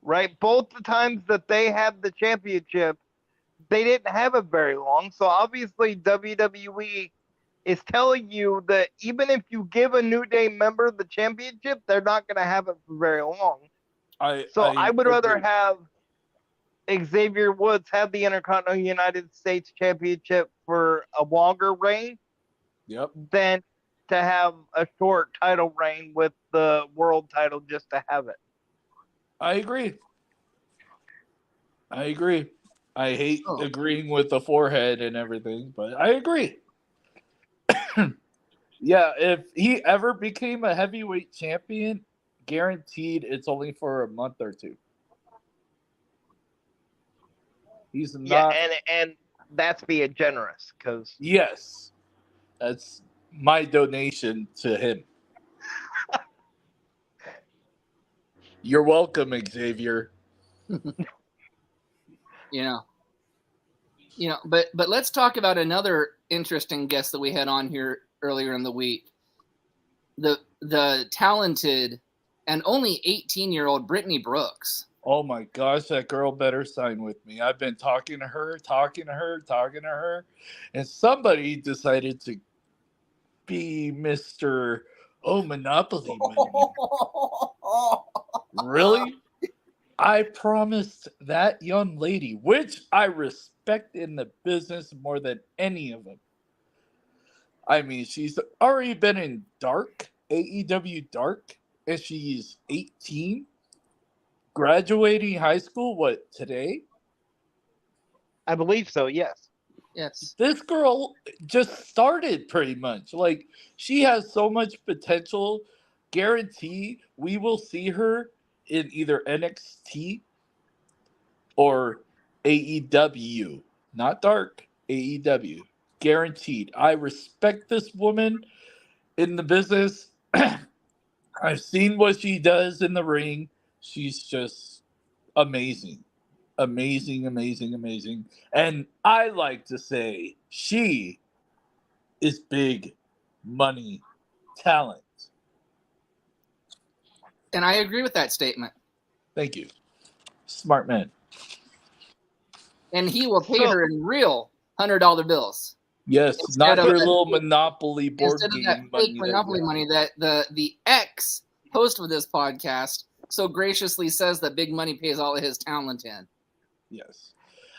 right? Both the times that they had the championship, they didn't have it very long. So obviously WWE is telling you that even if you give a New Day member the championship, they're not going to have it for very long. I would rather agree. have Xavier Woods had the Intercontinental United States Championship for a longer reign Yep. than to have a short title reign with the world title just to have it. I agree. I hate Oh. agreeing with the forehead and everything, but I agree. Yeah, if he ever became a heavyweight champion, guaranteed it's only for a month or two. He's Yeah, not. and that's being generous because Yes, that's my donation to him. You're welcome, Xavier. But let's talk about another interesting guest that we had on here earlier in the week. The talented and only 18-year-old Brittany Brooks. Oh my gosh, that girl better sign with me. I've been talking to her, and somebody decided to be Mr. Oh, Monopoly Money. Really? I promised that young lady, which I respect in the business more than any of them. I mean, she's already been in Dark, AEW Dark, and she's 18, graduating high school, what, today? I believe so. Yes. Yes. This girl just started pretty much. Like, she has so much potential. Guarantee we will see her in either NXT or AEW. Not Dark, AEW. Guaranteed. I respect this woman in the business. I've seen what she does in the ring. She's just amazing. Amazing. And I like to say she is big money talent. And I agree with that statement. Thank you. Smart man. And he will pay her in real $100 bills. Yes, Instead not of your that little fake- Monopoly board Instead of that game fake money. Monopoly money that the ex-host of this podcast so graciously says that Big Money pays all of his talent in. Yes.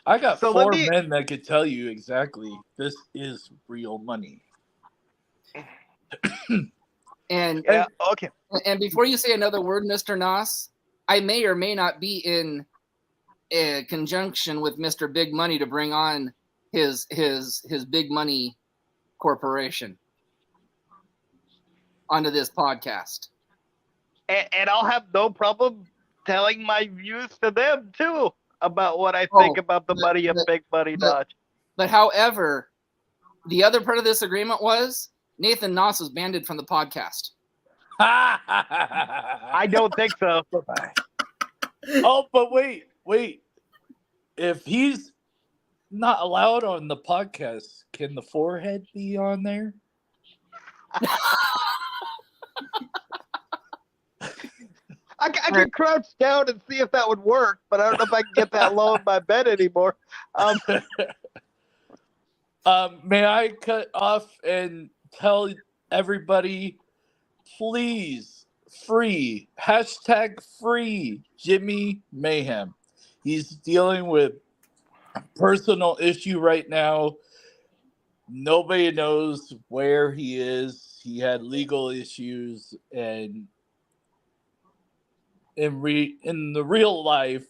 I got So four men that could tell you exactly this is real money. And Yeah. Okay. And before you say another word, Mr. Noss, I may or may not be in a conjunction with Mr. Big Money to bring on his Big Money corporation onto this podcast. And I'll have no problem telling my views to them too about what I Oh, think about the money of Big Money Dodge. But however, the other part of this agreement was Nathan Noss was banned from the podcast. I don't think so. Oh, but wait. If he's not allowed on the podcast, can the forehead be on there? I can crouch down and see if that would work, but I don't know if I can get that low in my bed anymore. May I cut off and tell everybody, please, free Jimmy Mayhem. He's dealing with a personal issue right now. Nobody knows where he is. He had legal issues, and in the real life,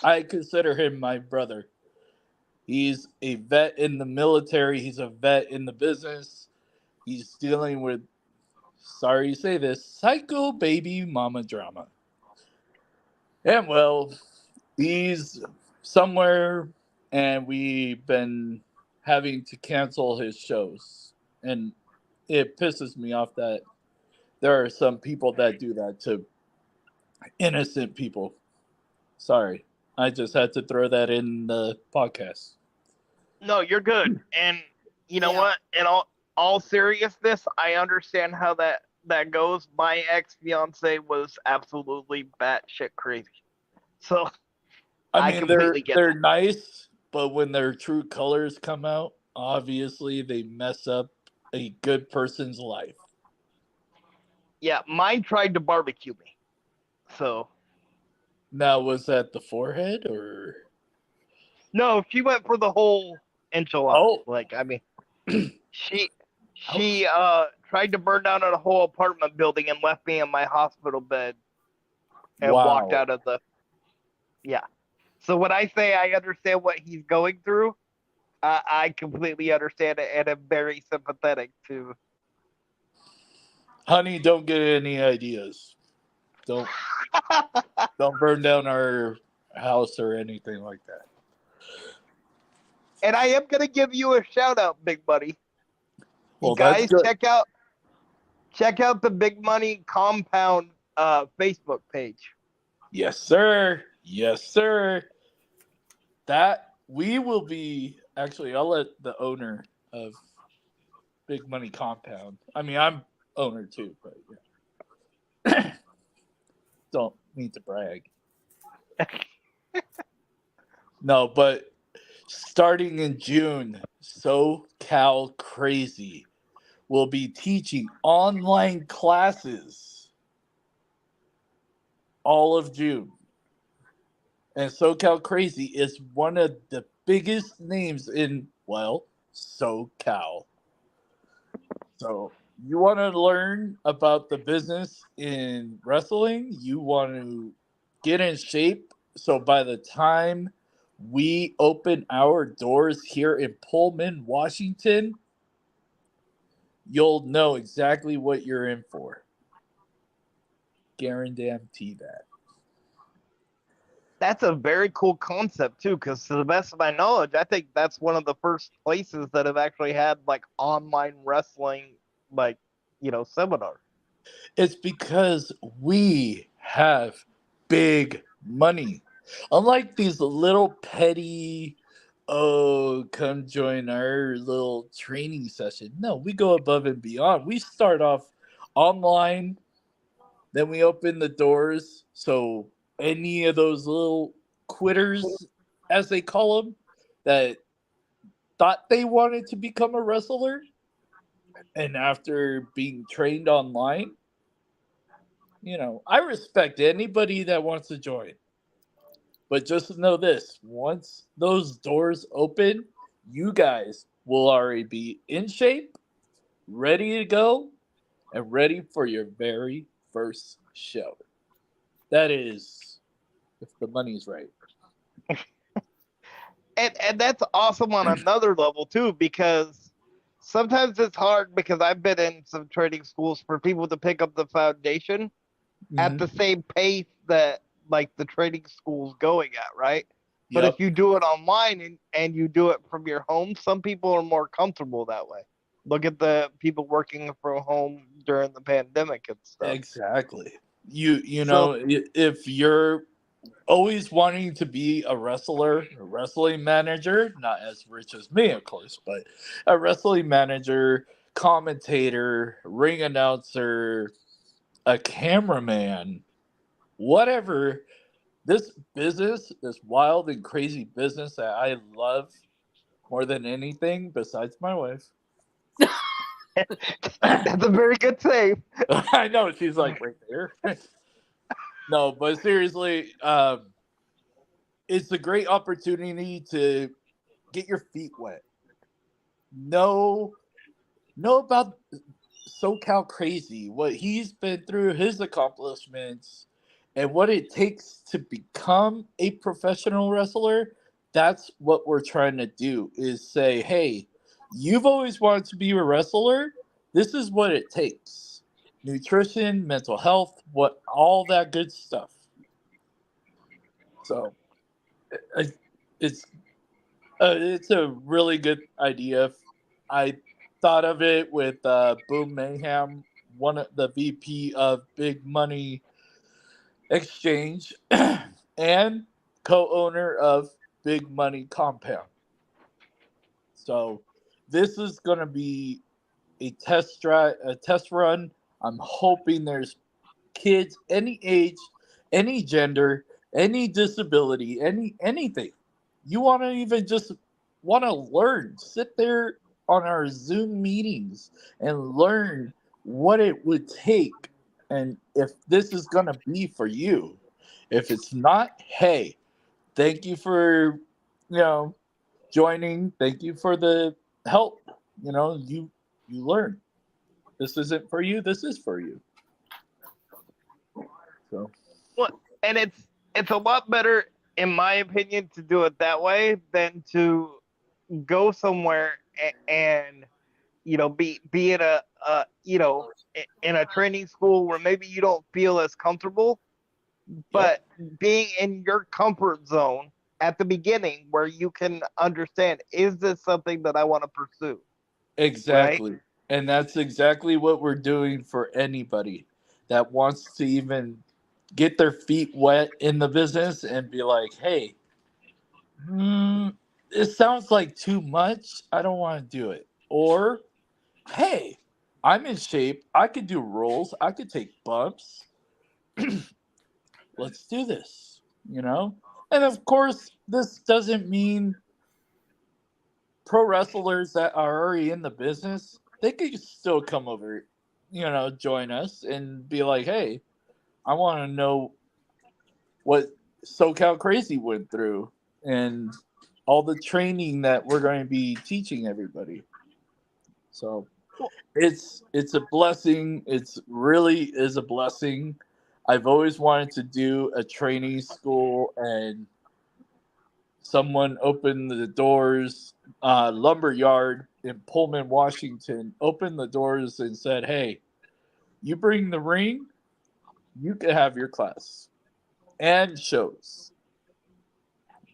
I consider him my brother. He's a vet in the military. He's a vet in the business. He's dealing with, sorry to say this, psycho baby mama drama. And well, he's somewhere, and we've been having to cancel his shows. And it pisses me off that there are some people that do that to innocent people. Sorry. I just had to throw that in the podcast. No, you're good. And you know what? In all seriousness, I understand how that goes. My ex-fiance was absolutely batshit crazy. So I mean, completely get they're that. nice, but when their true colors come out, obviously they mess up a good person's life. Yeah, mine tried to barbecue me. So Now, was that the forehead or? No, she went for the whole enchilada. Oh. Like, I mean, she Ouch. tried to burn down a whole apartment building and left me in my hospital bed and walked Wow. out of the. Yeah. So when I say I understand what he's going through, I completely understand it and am very sympathetic to. Honey, don't get any ideas. Don't burn down our house or anything like that. And I am gonna give you a shout out, Big Money. You Well, that's guys good. check out the Big Money Compound Facebook page. Yes, sir. Yes, sir. That we will be actually. I'll let the owner of Big Money Compound. I mean, I'm owner too, but yeah. Don't need to brag. No, but starting in June, SoCal Crazy will be teaching online classes all of June. And SoCal Crazy is one of the biggest names in, well, SoCal. So you want to learn about the business in wrestling, you want to get in shape. So by the time we open our doors here in Pullman, Washington, you'll know exactly what you're in for. Guarantee that. That's a very cool concept too, because to the best of my knowledge, I think that's one of the first places that have actually had like online wrestling, like seminar. It's because we have big money. Unlike these little petty, oh, come join our little training session. No, we go above and beyond. We start off online, then we open the doors. So any of those little quitters, as they call them, that thought they wanted to become a wrestler, and after being trained online, I respect anybody that wants to join. But just know this, once those doors open, you guys will already be in shape, ready to go, and ready for your very first show. That is, if the money's right. And that's awesome on another level too, because sometimes it's hard because I've been in some training schools for people to pick up the foundation at Mm-hmm. the same pace that like the training school's going at, right? But Yep, if you do it online and you do it from your home, some people are more comfortable that way. Look at the people working from home during the pandemic and stuff. exactly. You So know, if you're always wanting to be a wrestler, a wrestling manager, not as rich as me, of course, but a wrestling manager, commentator, ring announcer, a cameraman, whatever. This business, this wild and crazy business that I love more than anything besides my wife. that's a very good save. I know she's like right there. No, but seriously, it's a great opportunity to get your feet wet. Know about SoCal Crazy, what he's been through, his accomplishments, and what it takes to become a professional wrestler. That's what we're trying to do is say, hey, you've always wanted to be a wrestler. This is what it takes. Nutrition, mental health, what all that good stuff. So it's it's a really good idea. I thought of it with Boom Mayhem, one of the VP of Big Money Exchange, and co-owner of Big Money Compound. So this is going to be a test run. I'm hoping there's kids, any age, any gender, any disability, anything. You want to even just want to learn, sit there on our Zoom meetings and learn what it would take and if this is going to be for you. If it's not, hey, thank you for, joining. Thank you for the help. You learn. This isn't for you. This is for you. So. Well, and it's a lot better, in my opinion, to do it that way than to go somewhere and be in in a training school where maybe you don't feel as comfortable, but being in your comfort zone at the beginning where you can understand, is this something that I want to pursue? Exactly. Right? And that's exactly what we're doing for anybody that wants to even get their feet wet in the business and be like, hey, it sounds like too much. I don't want to do it. Or, hey, I'm in shape. I could do rolls. I could take bumps. Let's do this, And of course, this doesn't mean pro wrestlers that are already in the business, they could still come over, join us and be like, hey, I want to know what SoCal Crazy went through and all the training that we're going to be teaching everybody. So it's a blessing. It's really is a blessing. I've always wanted to do a training school, and someone opened the doors. Lumberyard in Pullman, Washington, opened the doors and said, "Hey, you bring the ring, you can have your class and shows."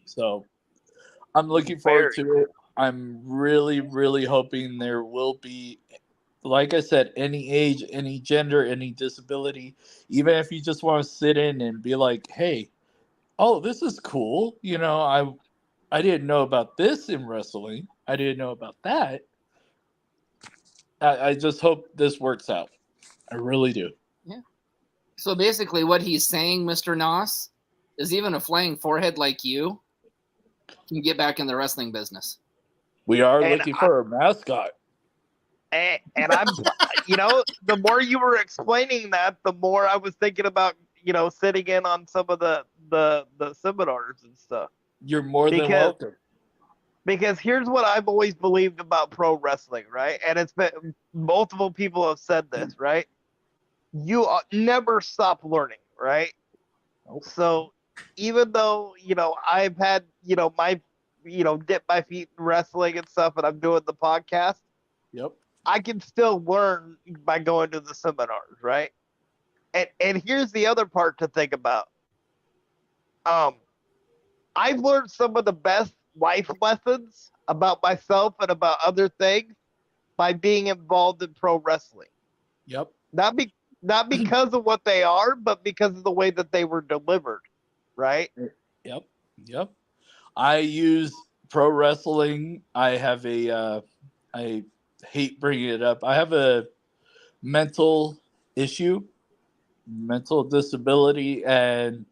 So I'm looking forward to it. I'm really, really hoping there will be, like I said, any age, any gender, any disability. Even if you just want to sit in and be like, "Hey, oh, this is cool." I didn't know about this in wrestling. I didn't know about that. I just hope this works out. I really do. Yeah. So basically, what he's saying, Mr. Noss, is even a flying forehead like you can get back in the wrestling business. We are looking for a mascot. And I'm, the more you were explaining that, the more I was thinking about, sitting in on some of the seminars and stuff. You're more than welcome. Because here's what I've always believed about pro wrestling, right? And it's been, multiple people have said this, right? You never stop learning, right? Nope. So even though, I've had, my, dip my feet in wrestling and stuff, and I'm doing the podcast. Yep. I can still learn by going to the seminars, right? And here's the other part to think about. I've learned some of the best life lessons about myself and about other things by being involved in pro wrestling. Yep. Not because of what they are, but because of the way that they were delivered, right? Yep. I use pro wrestling. I have I hate bringing it up. I have a mental issue, mental disability, and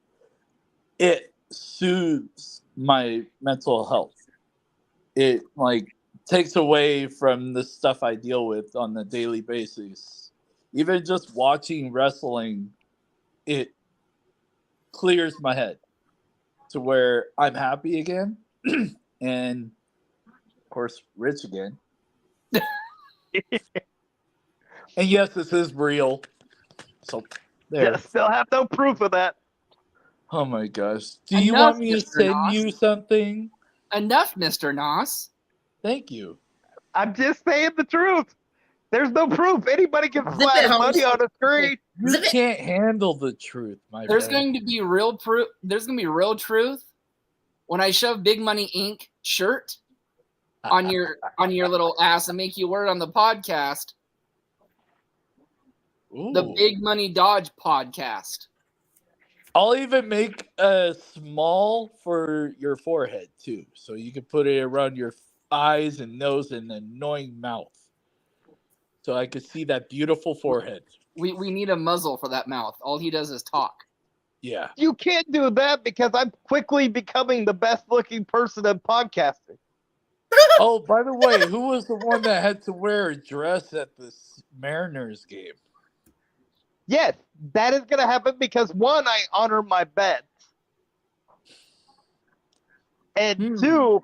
it soothes my mental health. It takes away from the stuff I deal with on a daily basis. Even just watching wrestling, it clears my head to where I'm happy again and of course rich again. And yes, this is real. So there. Still have no proof of that. Oh my gosh. Do you Enough, want me to Mr. send Noss. you something? Enough, Mr. Noss. Thank you. I'm just saying the truth. There's no proof. Anybody can flash money on a screen. You can't handle the truth, my There's friend. going to be real proof. There's going to be real truth when I shove Big Money Inc. shirt on your little ass and make you wear it on the podcast. Ooh. The Big Money Dodge podcast. I'll even make a small for your forehead too, so you can put it around your eyes and nose and annoying mouth, so I could see that beautiful forehead. We need a muzzle for that mouth. All he does is talk. Yeah. You can't do that because I'm quickly becoming the best looking person in podcasting. Oh, by the way, who was the one that had to wear a dress at the Mariners game? Yes, that is going to happen because one, I honor my bets, And two,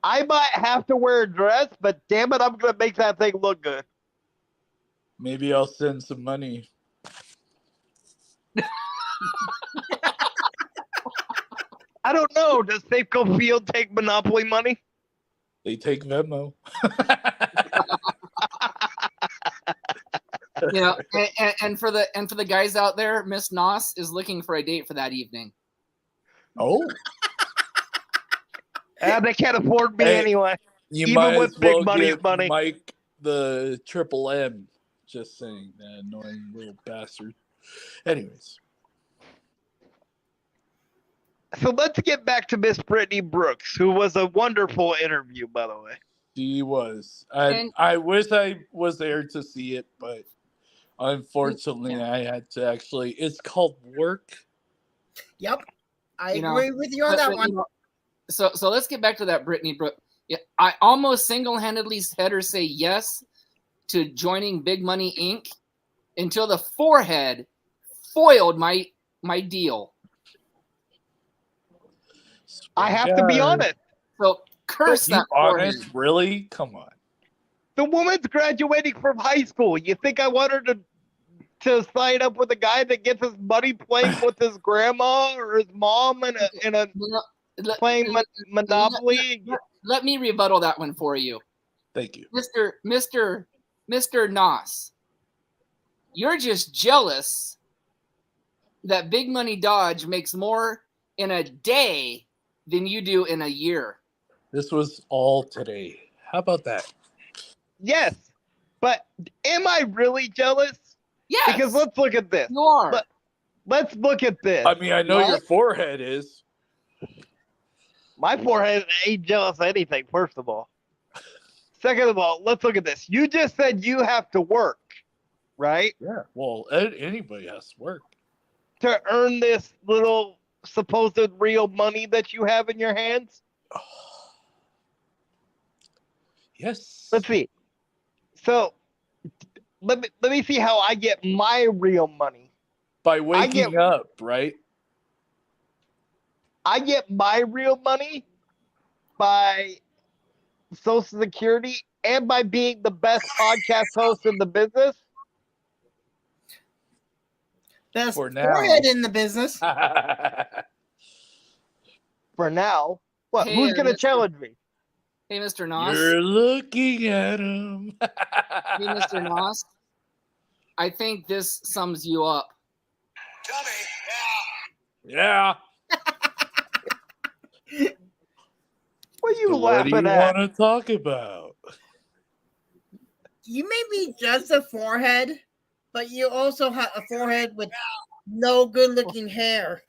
I might have to wear a dress, but damn it, I'm gonna make that thing look good. Maybe I'll send some money. I don't know. Does Safeco Field take Monopoly money? They take Venmo. You know, and for the guys out there, Miss Noss is looking for a date for that evening. Oh, They can't afford me Hey, anyway. you Even might with as well big money's get money. Mike the Triple M. Just saying, that annoying little bastard. Anyways, So let's get back to Miss Brittany Brooks, who was a wonderful interview, by the way. she was. I wish I was there to see it, but unfortunately, I had to actually. It's called work. Yep. I You know, agree with you on that one. You know, so let's get back to that Brittany Brooks. Yeah, I almost single-handedly had her say yes to joining Big Money Inc. until the forehead foiled my deal. I have to be honest. So curse You that forehead. honest? Really? Come on. The woman's graduating from high school. You think I want her to sign up with a guy that gets his money playing with his grandma or his mom in a playing Monopoly? Let me rebuttal that one for you. Thank you. Mr. Noss. You're just jealous that Big Money Dodge makes more in a day than you do in a year. This was all today. How about that? Yes, but am I really jealous? Yes. Because let's look at this. You are. Let's look at this. I mean, I know your forehead is. My forehead ain't jealous of anything, first of all. Second of all, let's look at this. You just said you have to work, right? Yeah. Well, anybody has to work. To earn this little supposed real money that you have in your hands? Yes. Let's see. So, let me see how I get my real money. By waking up, right? I get my real money by Social Security and by being the best podcast host in the business. Best For now. forehead in the business. For now. What? Hey, Who's going to challenge me? Hey, Mr. Noss. You're looking at him. Hey, Mr. Noss. I think this sums you up. Tell me. Yeah. What are you So what do laughing you at? want to talk about? You may be just a forehead, but you also have a forehead with no good-looking hair.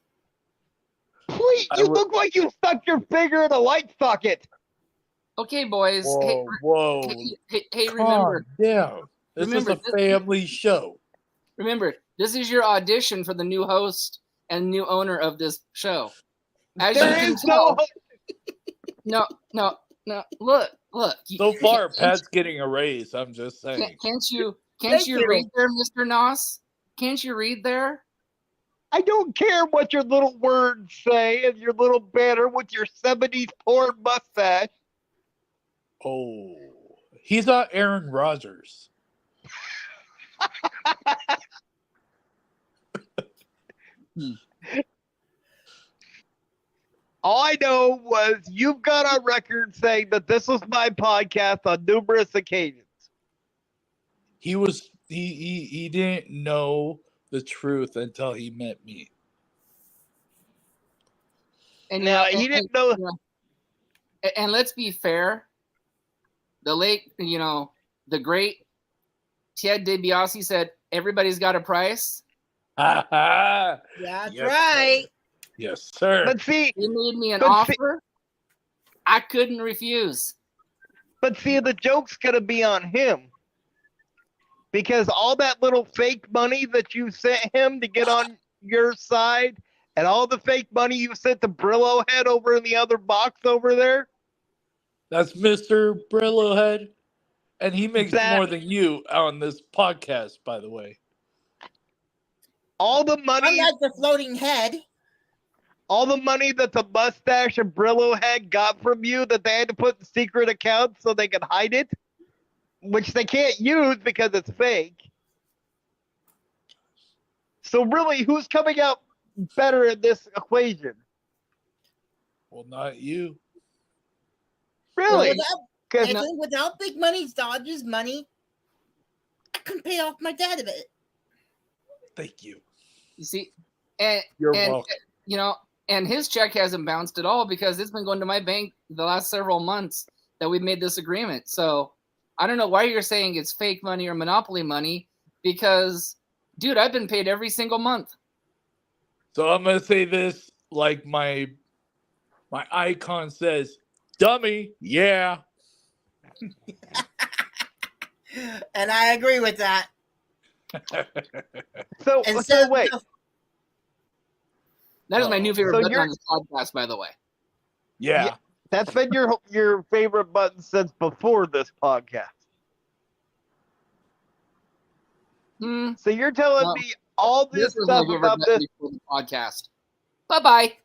Please, you look like you stuck your finger in a light socket. Okay, boys. Whoa. Hey, remember. Calm down. This is a family show. Remember, this is your audition for the new host and new owner of this show. As There you can is tell, no. No. Look. So far, Pat's getting a raise. I'm just saying. Can't you Thank you. read there, Mr. Noss? Can't you read there? I don't care what your little words say and your little banner with your 70s porn mustache. Oh, he's not Aaron Rodgers. All I know was you've got on record saying that this was my podcast on numerous occasions. He didn't know the truth until he met me. And Now, he didn't know. And let's be fair. The late, the great Ted DiBiase said, "Everybody's got a price." That's Yes, right. Sir. Yes, sir. But see, He made me an offer. I couldn't refuse. the joke's going to be on him. Because all that little fake money that you sent him to get on your side and all the fake money you sent to Brillo Head over in the other box over there. That's Mr. Brillo Head. And he makes more than you on this podcast, by the way. All the money. I'm like the floating head. All the money that the mustache and Brillo head got from you that they had to put in secret accounts so they could hide it, which they can't use because it's fake. So really, who's coming out better in this equation? Well, not you. Really? Because Without Big Money Dodge's money, I couldn't pay off my dad a bit. Thank you. You see, and You're welcome. you know, and his check hasn't bounced at all because it's been going to my bank the last several months that we've made this agreement. So I don't know why you're saying it's fake money or monopoly money because, dude, I've been paid every single month. So I'm gonna say this like my icon says, "Dummy, yeah." And I agree with that. so wait. That is my new favorite So button on this podcast, by the way. Yeah. That's been your favorite button since before this podcast. Hmm. So you're telling me all this was my stuff favorite about button this? before the podcast. Bye-bye.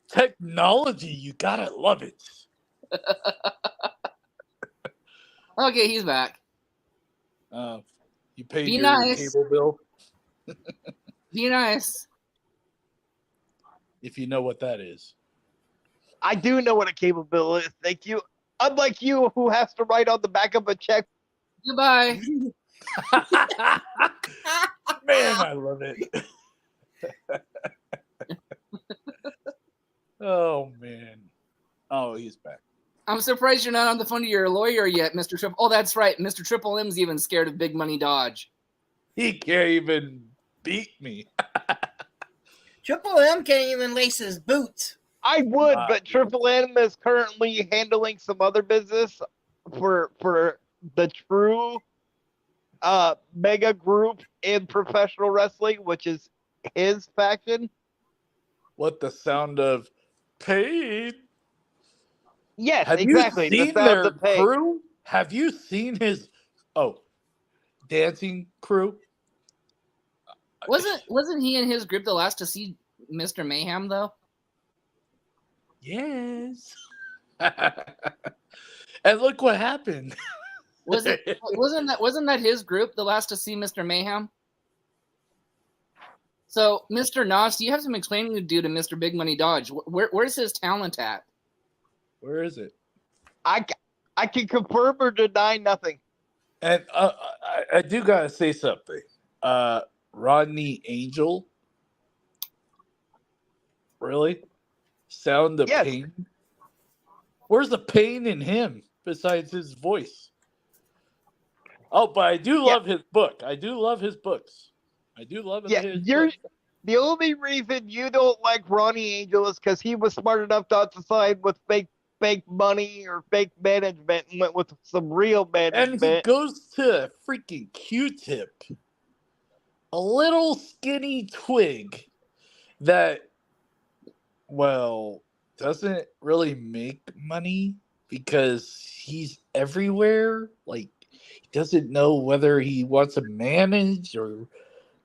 Technology, you gotta love it. Okay, he's back. You paid Be your nice. cable bill, Be nice. if you know what that is. I do know what a cable bill is. Thank you. Unlike you, who has to write on the back of a check. Goodbye. Man, I love it. Oh man. Oh, he's back. I'm surprised you're not on the phone to your lawyer yet, Mr. Triple. Oh, that's right. Mr. Triple M's even scared of Big Money Dodge. He can't even beat me. Triple M can't even lace his boots. I would, but Triple M is currently handling some other business for the true mega group in professional wrestling, which is his faction. What the sound of pain? Yes, Have exactly. you seen their crew? Have you seen his dancing crew? Wasn't he and his group the last to see Mr. Mayhem though? Yes. And look what happened. Wasn't that his group the last to see Mr. Mayhem? So, Mr. Nos, do you have some explaining to do to Mr. Big Money Dodge? Where's his talent at? Where is it? I can confirm or deny nothing. And I do gotta say something. Rodney Angel, really? Sound of pain? Where's the pain in him besides his voice? Oh, but I do love his book. I do love his books. I do love his books. The only reason you don't like Ronnie Angel is because he was smart enough not to side with fake money or fake management and went with some real management. And he goes to a freaking Q-tip. A little skinny twig that, well, doesn't really make money because he's everywhere. Like, he doesn't know whether he wants to manage or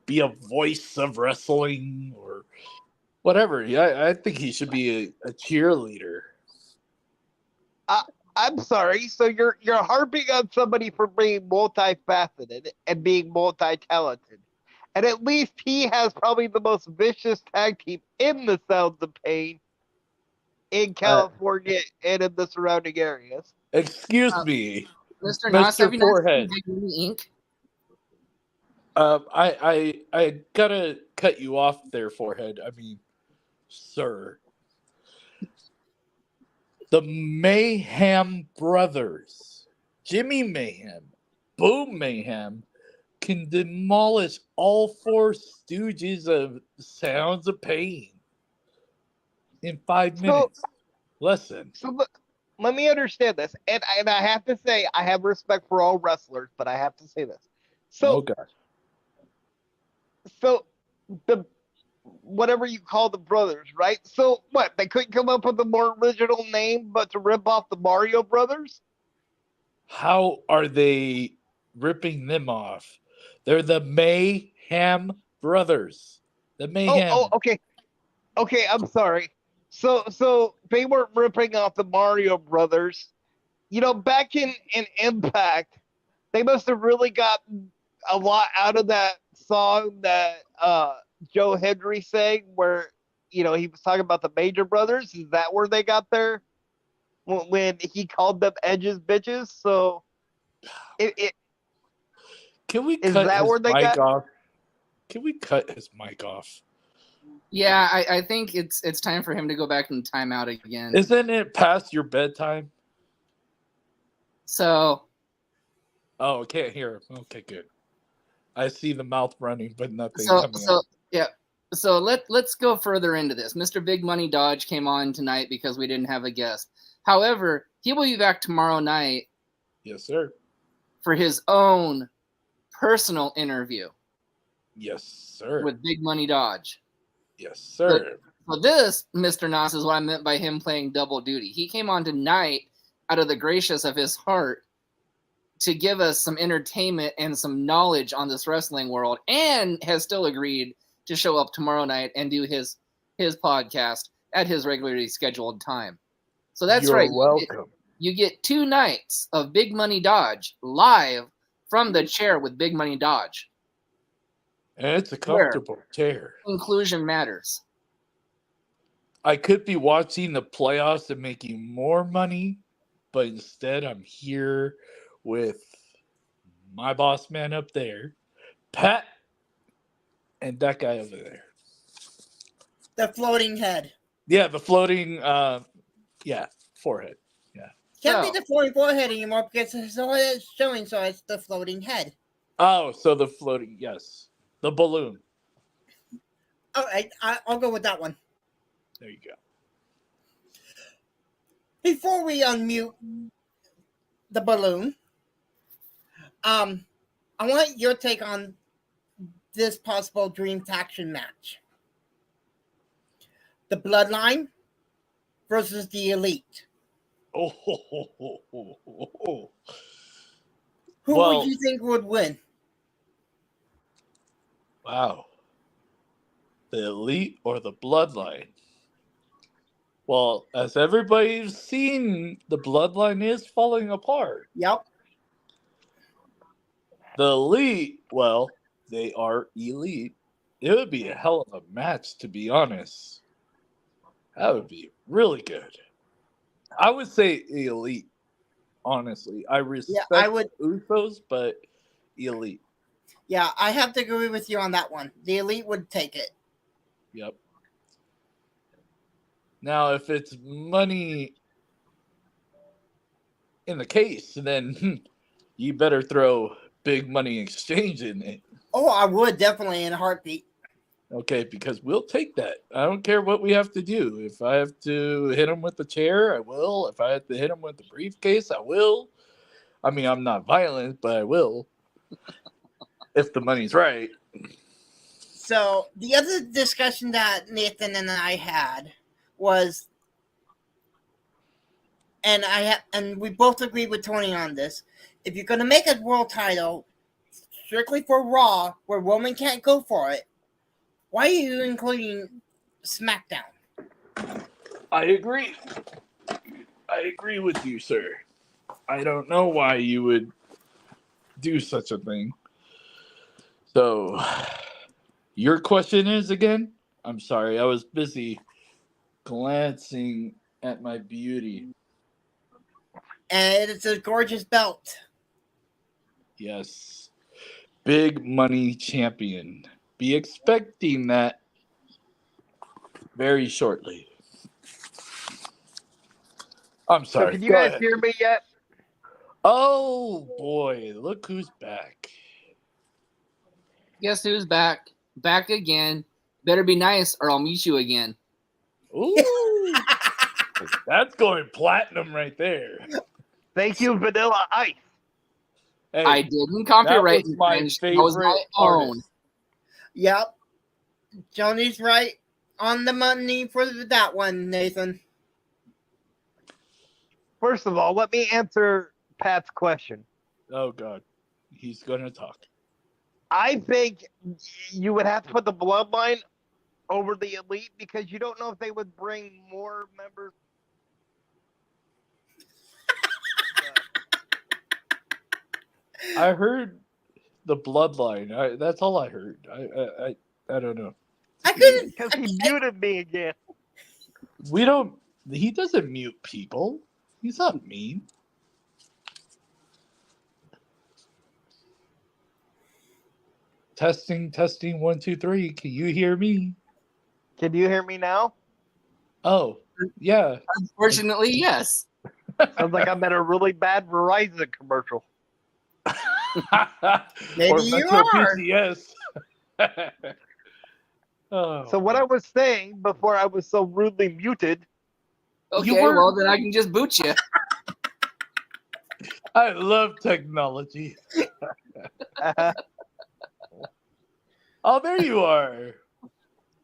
be a voice of wrestling or whatever. I think he should be a cheerleader. I'm sorry. So you're harping on somebody for being multifaceted and being multi-talented. And at least he has probably the most vicious tag team in the Sounds of Pain in California and in the surrounding areas. Excuse me, Mr. Nos, have you Forehead. not seen Big Inc? I gotta cut you off there, Forehead. I mean, sir. The Mayhem brothers, Jimmy Mayhem, Boom Mayhem, can demolish all four stooges of Sounds of Pain in 5 minutes. Listen. So let me understand this. And I have to say, I have respect for all wrestlers, but I have to say this. So, So the whatever you call the brothers, right? So what? They couldn't come up with a more original name but to rip off the Mario Brothers? How are they ripping them off? They're the Mayhem brothers. The Mayhem. Okay. Okay, I'm sorry. So they weren't ripping off the Mario Brothers. You know, back in Impact, they must have really gotten a lot out of that song that Joe Hendry sang, where he was talking about the Major Brothers. Is that where they got there when he called them Edge's bitches? So, Can we is cut that his where they mic got? off? Can we cut his mic off? Yeah, I think it's time for him to go back in timeout again. Isn't it past your bedtime? So, Oh, I can't hear him. Okay, good. I see the mouth running, but nothing so coming out. yeah. So let's go further into this. Mr. Big Money Dodge came on tonight because we didn't have a guest. However, he will be back tomorrow night Yes, sir. for his own personal interview Yes, sir. with Big Money Dodge. Yes, sir. So this, Mr. Nas, is what I meant by him playing double duty. He came on tonight out of the gracious of his heart to give us some entertainment and some knowledge on this wrestling world, and has still agreed to show up tomorrow night and do his podcast at his regularly scheduled time. So that's You're right. welcome. You get 2 nights of Big Money Dodge live from the chair with Big Money Dodge. And it's a comfortable chair. Inclusion matters. I could be watching the playoffs and making more money, but instead I'm here with my boss man up there, Pat, and that guy over there. The floating head. Yeah, the floating, forehead. Can't So- be the floating forehead anymore because it's all it's showing, so it's the floating head. Oh, so the floating, yes. The balloon. All right, I'll go with that one. There you go. Before we unmute the balloon, I want your take on this possible dream faction match. The Bloodline versus the Elite. Oh, Who Well- would you think would win? wow. The Elite or the Bloodline? Well, as everybody's seen, the Bloodline is falling apart. Yep. The Elite, well, they are elite. It would be a hell of a match, to be honest. That would be really good. I would say Elite, honestly. I respect I would. Usos, but Elite. Yeah, I have to agree with you on that one. The Elite would take it. Yep. Now, if it's money in the case, then you better throw Big Money Exchange in it. Oh, I would definitely in a heartbeat. Okay, because we'll take that. I don't care what we have to do. If I have to hit him with the chair, I will. If I have to hit him with the briefcase, I will. I mean, I'm not violent, but I will. If the money's right. So the other discussion that Nathan and I had was, and we both agreed with Tony on this. If you're going to make a world title strictly for Raw, where Roman can't go for it, why are you including SmackDown? I agree. I agree with you, sir. I don't know why you would do such a thing. So, your question is again? I'm sorry, I was busy glancing at my beauty. And it's a gorgeous belt. Yes. Big Money Champion. Be expecting that very shortly. I'm So sorry. can you Go guys ahead. hear me yet? Oh boy, look who's back. Guess who's back? Back again. Better be nice or I'll meet you again. Ooh. That's going platinum right there. Thank you, Vanilla Ice. Hey, I didn't copyright that was my infringe. That was my favorite own. artist. Yep. Johnny's right on the money for that one, Nathan. First of all, let me answer Pat's question. Oh god, he's gonna talk. I think you would have to put the bloodline over the elite because you don't know if they would bring more members. I heard the bloodline. That's all I heard. I don't know. I couldn't. Because he muted me again. We don't. He doesn't mute people. He's not mean. Testing, 1, 2, 3. Can you hear me? Can you hear me now? Oh, yeah. Unfortunately, yes. Sounds like I'm in a really bad Verizon commercial. Maybe Or you Metro are. PCS. Oh, So what I was saying before I was so rudely muted. Okay, were- well then I can just boot you. I love technology. Oh, there you are.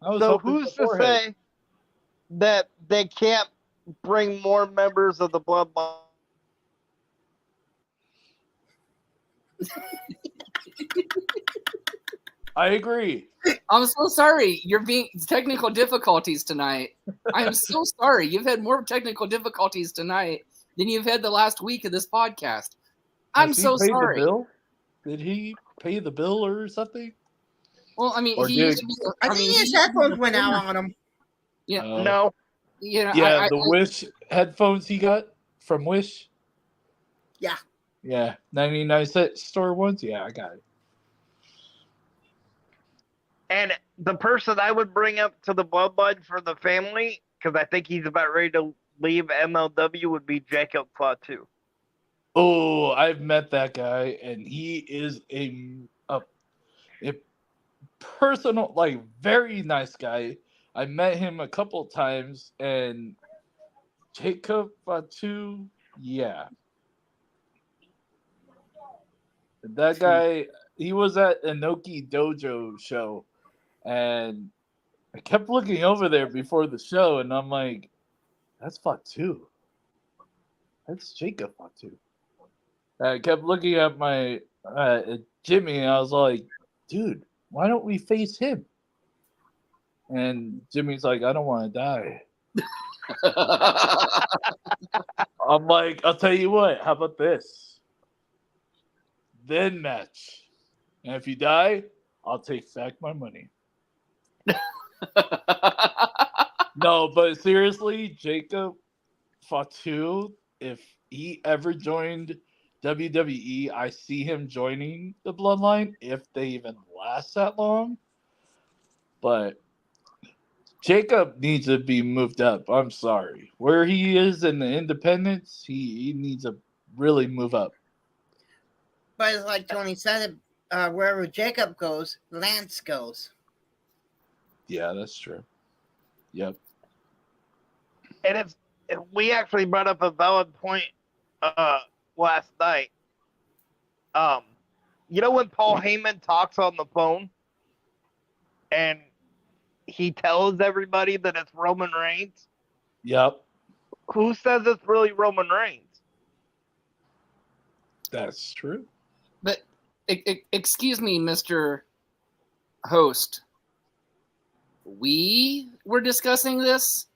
I was So hoping who's to beforehand. say that they can't bring more members of the bloodline? I agree. I'm so sorry. You're being technical difficulties tonight. I am so sorry. You've had more technical difficulties tonight than you've had the last week of this podcast. I'm Has he so paid sorry. The bill? Did he pay the bill or something? Well, I mean, Or he did- used to be. I think mean, his he used to be headphones the went out former- on him. Yeah, No. you know, Yeah, I, the Wish headphones he got from Wish. Yeah. Yeah, 99-cent store ones. Yeah, I got it. And the person I would bring up to the bloodline for the family, because I think he's about ready to leave MLW, would be Jacob Fatu. Oh, I've met that guy, and he is a personal, like, very nice guy. I met him a couple times, and Jacob Fatu, yeah. That guy, he was at Inoki Dojo show, and I kept looking over there before the show, and I'm like, that's Fatu. That's Jacob Fatu. I kept looking at my Jimmy, and I was like, dude, why don't we face him? And Jimmy's like, I don't want to die. I'm like, I'll tell you what, how about this? Then match. And if you die, I'll take back my money. No, but seriously, Jacob Fatu, if he ever joined WWE, I see him joining the Bloodline if they even last that long. But Jacob needs to be moved up. I'm sorry. Where he is in the independents, he needs to really move up. But it's like Tony said, wherever Jacob goes, Lance goes. Yeah, that's true. Yep. And if we actually brought up a valid point last night. You know when Paul Heyman talks on the phone and he tells everybody that it's Roman Reigns? Yep. Who says it's really Roman Reigns? That's true. But excuse me, Mr. Host. We were discussing this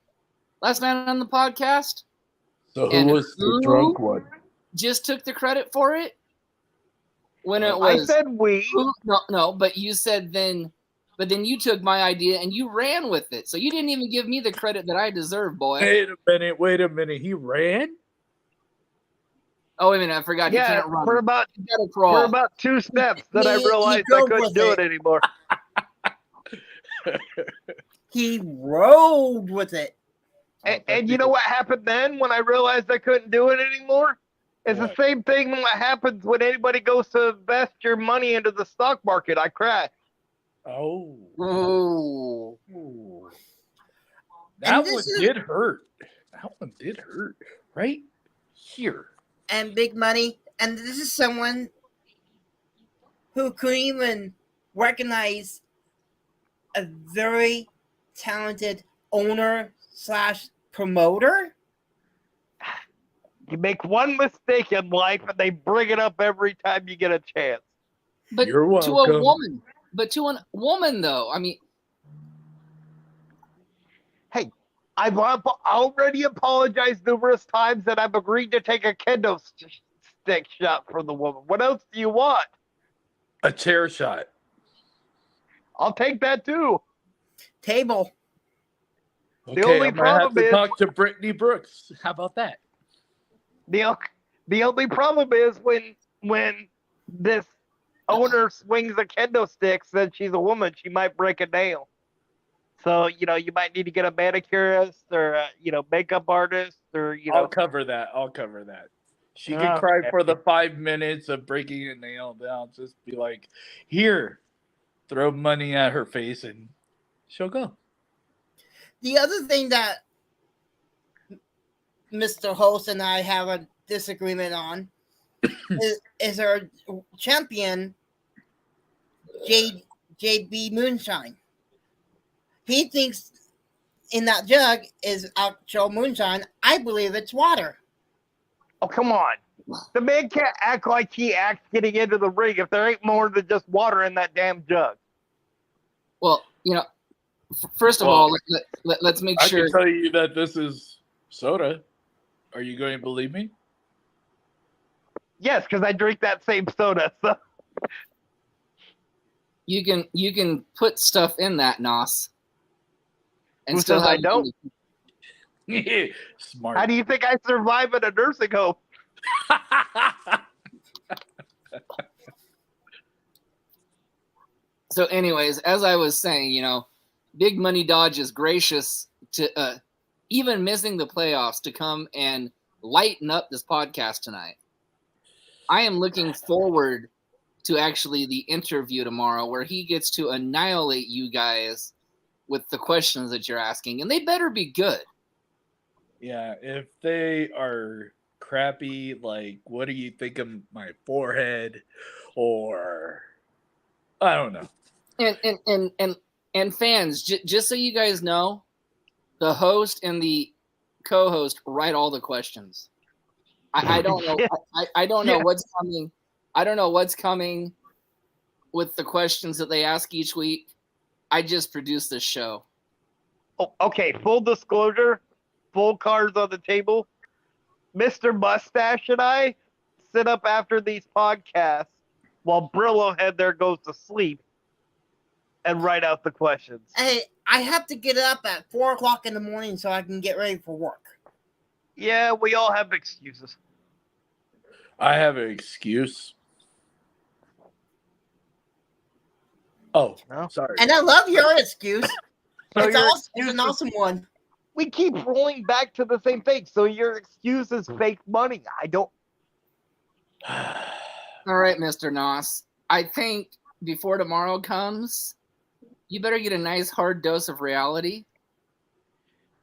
last night on the podcast. So And who was the who drunk one? just took the credit for it when it I was. said we. No, but you said then. But then you took my idea and you ran with it. So you didn't even give me the credit that I deserve, boy. Wait a minute. He ran? Oh, wait a minute. I forgot. You Yeah, can't run. for about You gotta crawl. 2 steps, then I He realized I drove couldn't with do it. it anymore. He rode with it. And you know what happened then when I realized I couldn't do it anymore? It's What? the same thing that happens when anybody goes to invest your money into the stock market. I crash. Oh. Ooh. Ooh. And That this one is- did hurt. That one did hurt. Right here. And big money. And this is someone who couldn't even recognize a very talented owner / promoter. You make one mistake in life and they bring it up every time you get a chance. But You're to a welcome. woman. But to a woman, though, I mean, Hey, I've already apologized numerous times that I've agreed to take a kendo stick shot from the woman. What else do you want? A chair shot. I'll take that too. Table. Okay, only I'm gonna have problem to is- talk to Brittany Brooks. How about that? The only problem is when this owner swings a kendo stick, since she's a woman, she might break a nail. So, you might need to get a manicurist or a, makeup artist or, I'll cover that. She could Oh, cry okay. for the 5 minutes of breaking a nail down. Just be like, here, throw money at her face and she'll go. The other thing that Mr. Host and I have a disagreement on is our champion, JB Moonshine. He thinks in that jug is actual moonshine. I believe it's water. Oh, come on. The man can't act like he acts getting into the ring if there ain't more than just water in that damn jug. well, first of Well, all, let's make I sure. can tell you that this is soda. Are you going to believe me? Yes, because I drink that same soda. So. You can put stuff in that nos, and Who still says I have don't? Smart. How do you think I survive in a nursing home? So, anyways, as I was saying, Big Money Dodge is gracious to even missing the playoffs to come and lighten up this podcast tonight. I am looking forward to actually the interview tomorrow where he gets to annihilate you guys with the questions that you're asking, and they better be good. Yeah, if they are crappy, like, what do you think of my forehead? Or, I don't know. And fans, just so you guys know, the host and the co-host write all the questions. I don't know. I don't know what's coming. I don't know what's coming with the questions that they ask each week. I just produce this show. Oh, okay, full disclosure, full cards on the table. Mr. Mustache and I sit up after these podcasts while Brillo head there goes to sleep and write out the questions. Hey, I have to get up at 4:00 in the morning so I can get ready for work. Yeah, we all have excuses. I have an excuse. Oh, No? sorry. And I love your excuse. So It's your awesome. It's excuse an awesome one. We keep rolling back to the same thing. So your excuse is fake money. I don't. All right, Mr. Noss. I think before tomorrow comes, you better get a nice hard dose of reality.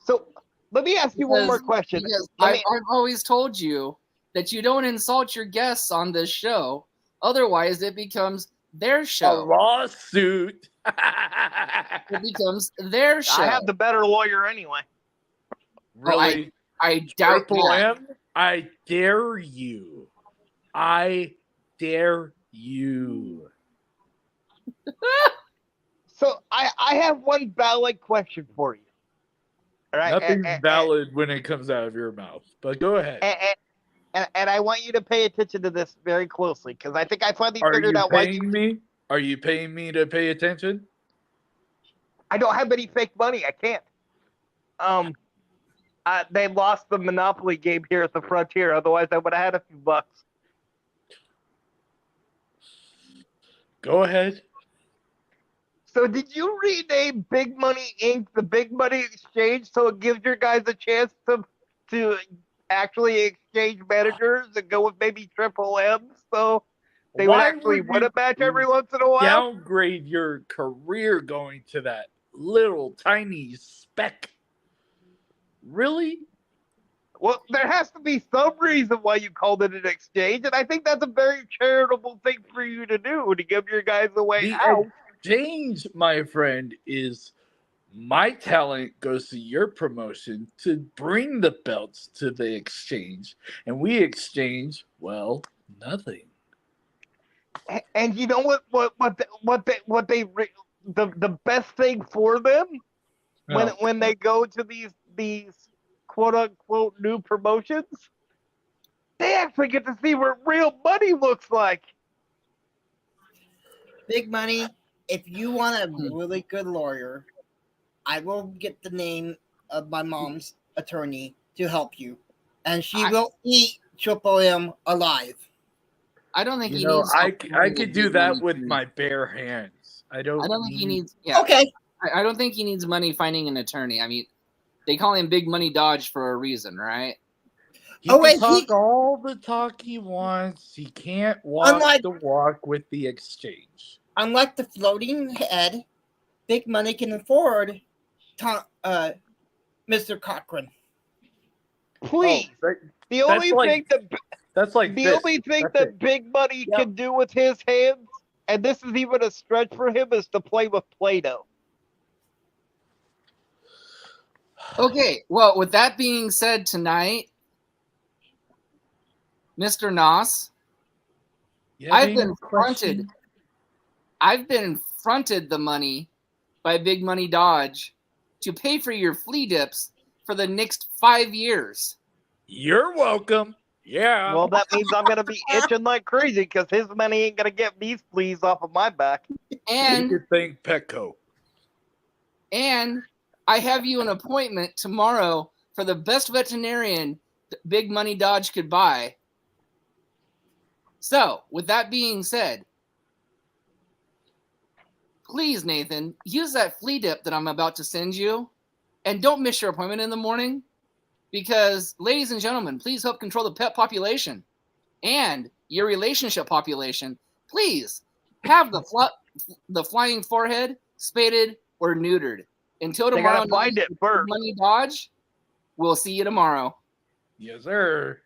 So let me ask you one more question. Because I've always told you that you don't insult your guests on this show. Otherwise, it becomes their A show. lawsuit. It becomes their show. I have the better lawyer anyway. Really? I doubt Triple that. M? I dare you. I dare you. So I have one valid question for you. All right. Nothing's valid when it comes out of your mouth, but go ahead. And I want you to pay attention to this very closely because I think I finally Are figured you out why paying me? Are you paying me to pay attention? I don't have any fake money. I can't. They lost the Monopoly game here at the Frontier. Otherwise, I would have had a few bucks. Go ahead. So, did you rename Big Money Inc. the Big Money Exchange so it gives your guys a chance to actually exchange managers and go with maybe Triple M? So they would Why actually would win you a match every once in a while. downgrade your career going to that little tiny speck? Really? Well, there has to be some reason why you called it an exchange, and I think that's a very charitable thing for you to do to give your guys a way The out. exchange, my friend, is my talent goes to your promotion to bring the belts to the exchange, and we exchange, well, nothing. And you know the best thing for them when they go to these quote unquote new promotions, they actually get to see what real money looks like. Big Money, if you want a really good lawyer, I will get the name of my mom's attorney to help you. And she will eat Triple M alive. I don't think You he know, needs. I could do that with my bare hands. I don't think he needs. Yeah. Okay. I don't think he needs money finding an attorney. I mean, they call him Big Money Dodge for a reason, right? He can talk all the talk he wants. He can't walk the walk with the exchange. Unlike the floating head, Big Money can afford Mr. Cochran. Please. The only thing that Big Money can do with his hands, and this is even a stretch for him, is to play with Play-Doh. Okay, well, with that being said tonight, Mr. Noss, I've been fronted the money by Big Money Dodge to pay for your flea dips for the next 5 years. You're welcome. Yeah. Well, that means I'm going to be itching like crazy because his money ain't going to get these fleas off of my back. And you could thank Petco. And I have you an appointment tomorrow for the best veterinarian Big Money Dodge could buy. So, with that being said, please, Nathan, use that flea dip that I'm about to send you, and don't miss your appointment in the morning, because, ladies and gentlemen, please help control the pet population and your relationship population. Please have the flying forehead spaded or neutered. Until tomorrow, find it first. Money Dodge. We'll see you tomorrow. Yes, sir.